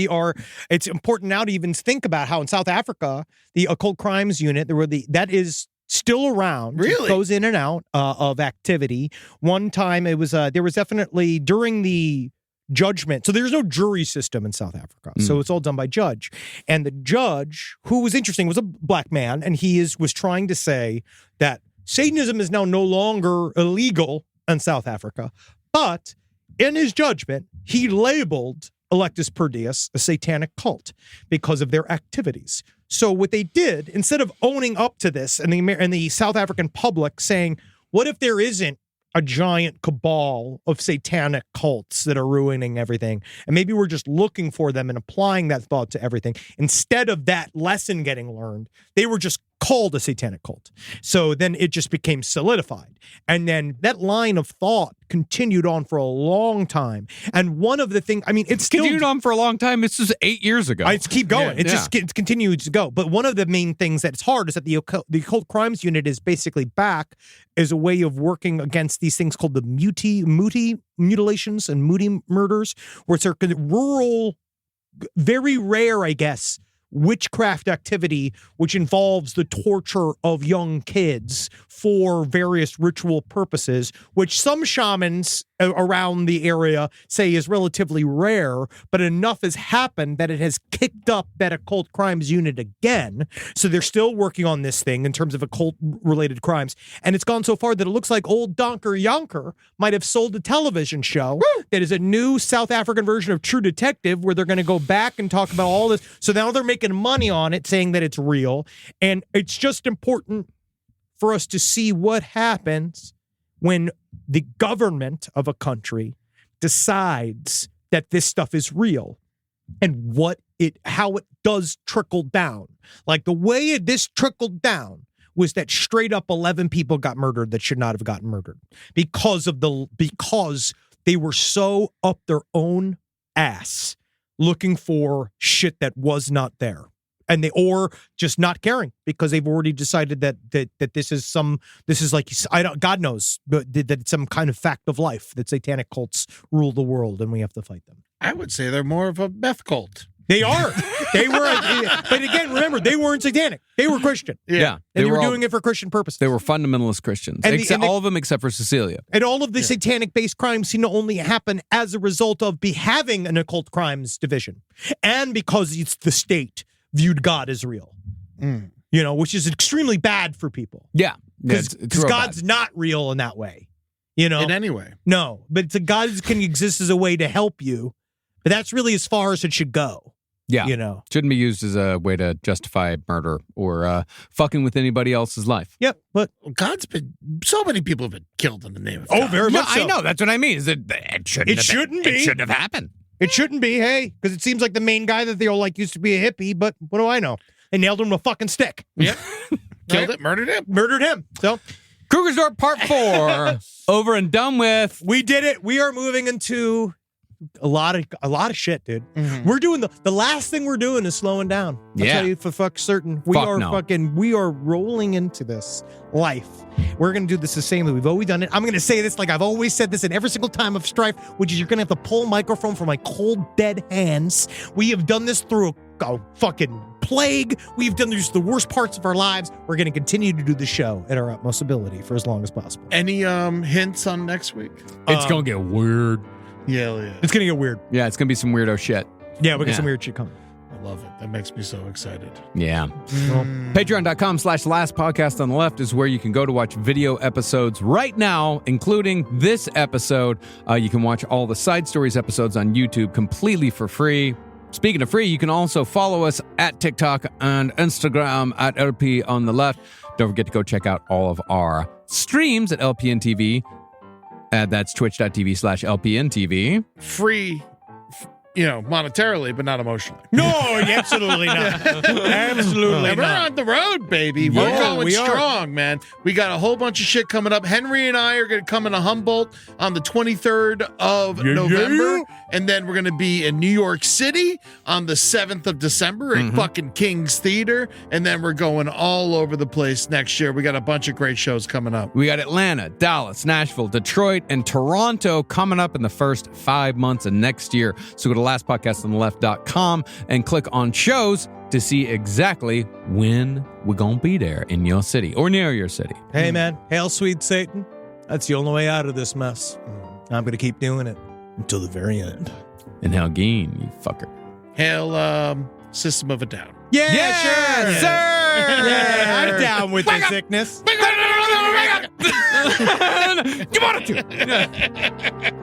it's important now to even think about how in South Africa, the occult crimes unit, that is still around. Really? It goes in and out of activity. One time there was definitely during the judgment. So there's no jury system in South Africa. So it's all done by judge. And the judge, who was interesting, was a black man. And he was trying to say that Satanism is now no longer illegal in South Africa. But in his judgment, he labeled Electus Per Deus a satanic cult because of their activities. So what they did, instead of owning up to this and the South African public saying, what if there isn't a giant cabal of satanic cults that are ruining everything, and maybe we're just looking for them and applying that thought to everything, instead of that lesson getting learned, they were just called a satanic cult. So then it just became solidified. And then that line of thought continued on for a long time. And one of the things, I mean, it's still continued on for a long time. It's just 8 years ago. It's keep going. It's continued to go. But one of the main things that's hard is that the occult crimes unit is basically back as a way of working against these things called the muti mutilations and muti murders, where it's a rural, very rare, I guess, witchcraft activity, which involves the torture of young kids for various ritual purposes, which some shamans around the area say is relatively rare, but enough has happened that it has kicked up that occult crimes unit again. So they're still working on this thing in terms of occult-related crimes. And it's gone so far that it looks like old Donker Yonker might have sold a television show that is a new South African version of True Detective, where they're going to go back and talk about all this. So now they're making money on it, saying that it's real. And it's just important for us to see what happens when the government of a country decides that this stuff is real, and how it does trickle down. Like the way this trickled down was that straight up 11 people got murdered that should not have gotten murdered because they were so up their own ass looking for shit that was not there. And or just not caring because they've already decided that this is like, God knows, but that it's some kind of fact of life that satanic cults rule the world and we have to fight them. I would say they're more of a meth cult. They are. They were. But again, remember, they weren't satanic. They were Christian. Yeah. And they were doing it for Christian purposes. They were fundamentalist Christians. All of them except for Cecilia. And all of the satanic-based crimes seem to only happen as a result of having an occult crimes division. And because it's the state viewed God as real. Which is extremely bad for people. Yeah. Because God's not real in that way. In any way. No. But God can exist as a way to help you. But that's really as far as it should go. Yeah. Shouldn't be used as a way to justify murder or fucking with anybody else's life. Yep. But so many people have been killed in the name of God. Oh, very much so. I know. That's what I mean. Is that it shouldn't have happened. It shouldn't be, hey, because it seems like the main guy that they all like used to be a hippie, but what do I know? They nailed him with a fucking stick. Yep. Killed it, murdered him. So, Krugersdorp Part 4, over and done with. We did it. We are moving into a lot of shit, dude. Mm-hmm. We're doing the last thing we're doing is slowing down. I'll tell you for fuck certain. We are rolling into this life. We're going to do this the same way we've always done it. I'm going to say this like I've always said this in every single time of Strife, which is you're going to have to pull a microphone from my cold, dead hands. We have done this through a fucking plague. We've done this the worst parts of our lives. We're going to continue to do the show at our utmost ability for as long as possible. Any hints on next week? It's going to get weird. Yeah. It's going to get weird. Yeah, it's going to be some weirdo shit. Yeah, we got some weird shit coming. I love it. That makes me so excited. Yeah. Patreon.com/lastpodcast on the left is where you can go to watch video episodes right now, including this episode. You can watch all the Side Stories episodes on YouTube completely for free. Speaking of free, you can also follow us at TikTok and Instagram at LP on the left. Don't forget to go check out all of our streams at LPN TV. That's twitch.tv/LPN TV. Free, monetarily, but not emotionally. No, absolutely not. Absolutely not. We're on the road, baby. We're going strong, man. We got a whole bunch of shit coming up. Henry and I are going to come into Humboldt on the 23rd of November. And then we're going to be in New York City on the 7th of December at fucking King's Theater. And then we're going all over the place next year. We got a bunch of great shows coming up. We got Atlanta, Dallas, Nashville, Detroit, and Toronto coming up in the first 5 months of next year. So go to thelastpodcastontheleft.com and click on shows to see exactly when we're going to be there in your city or near your city. Hey, man. Hail, sweet Satan. That's the only way out of this mess. I'm going to keep doing it until the very end. And Helgeen, you fucker. Hail, System of a Down. Yeah, Yeah, sure. sir! Yeah, I'm down with the sickness. You wanted to.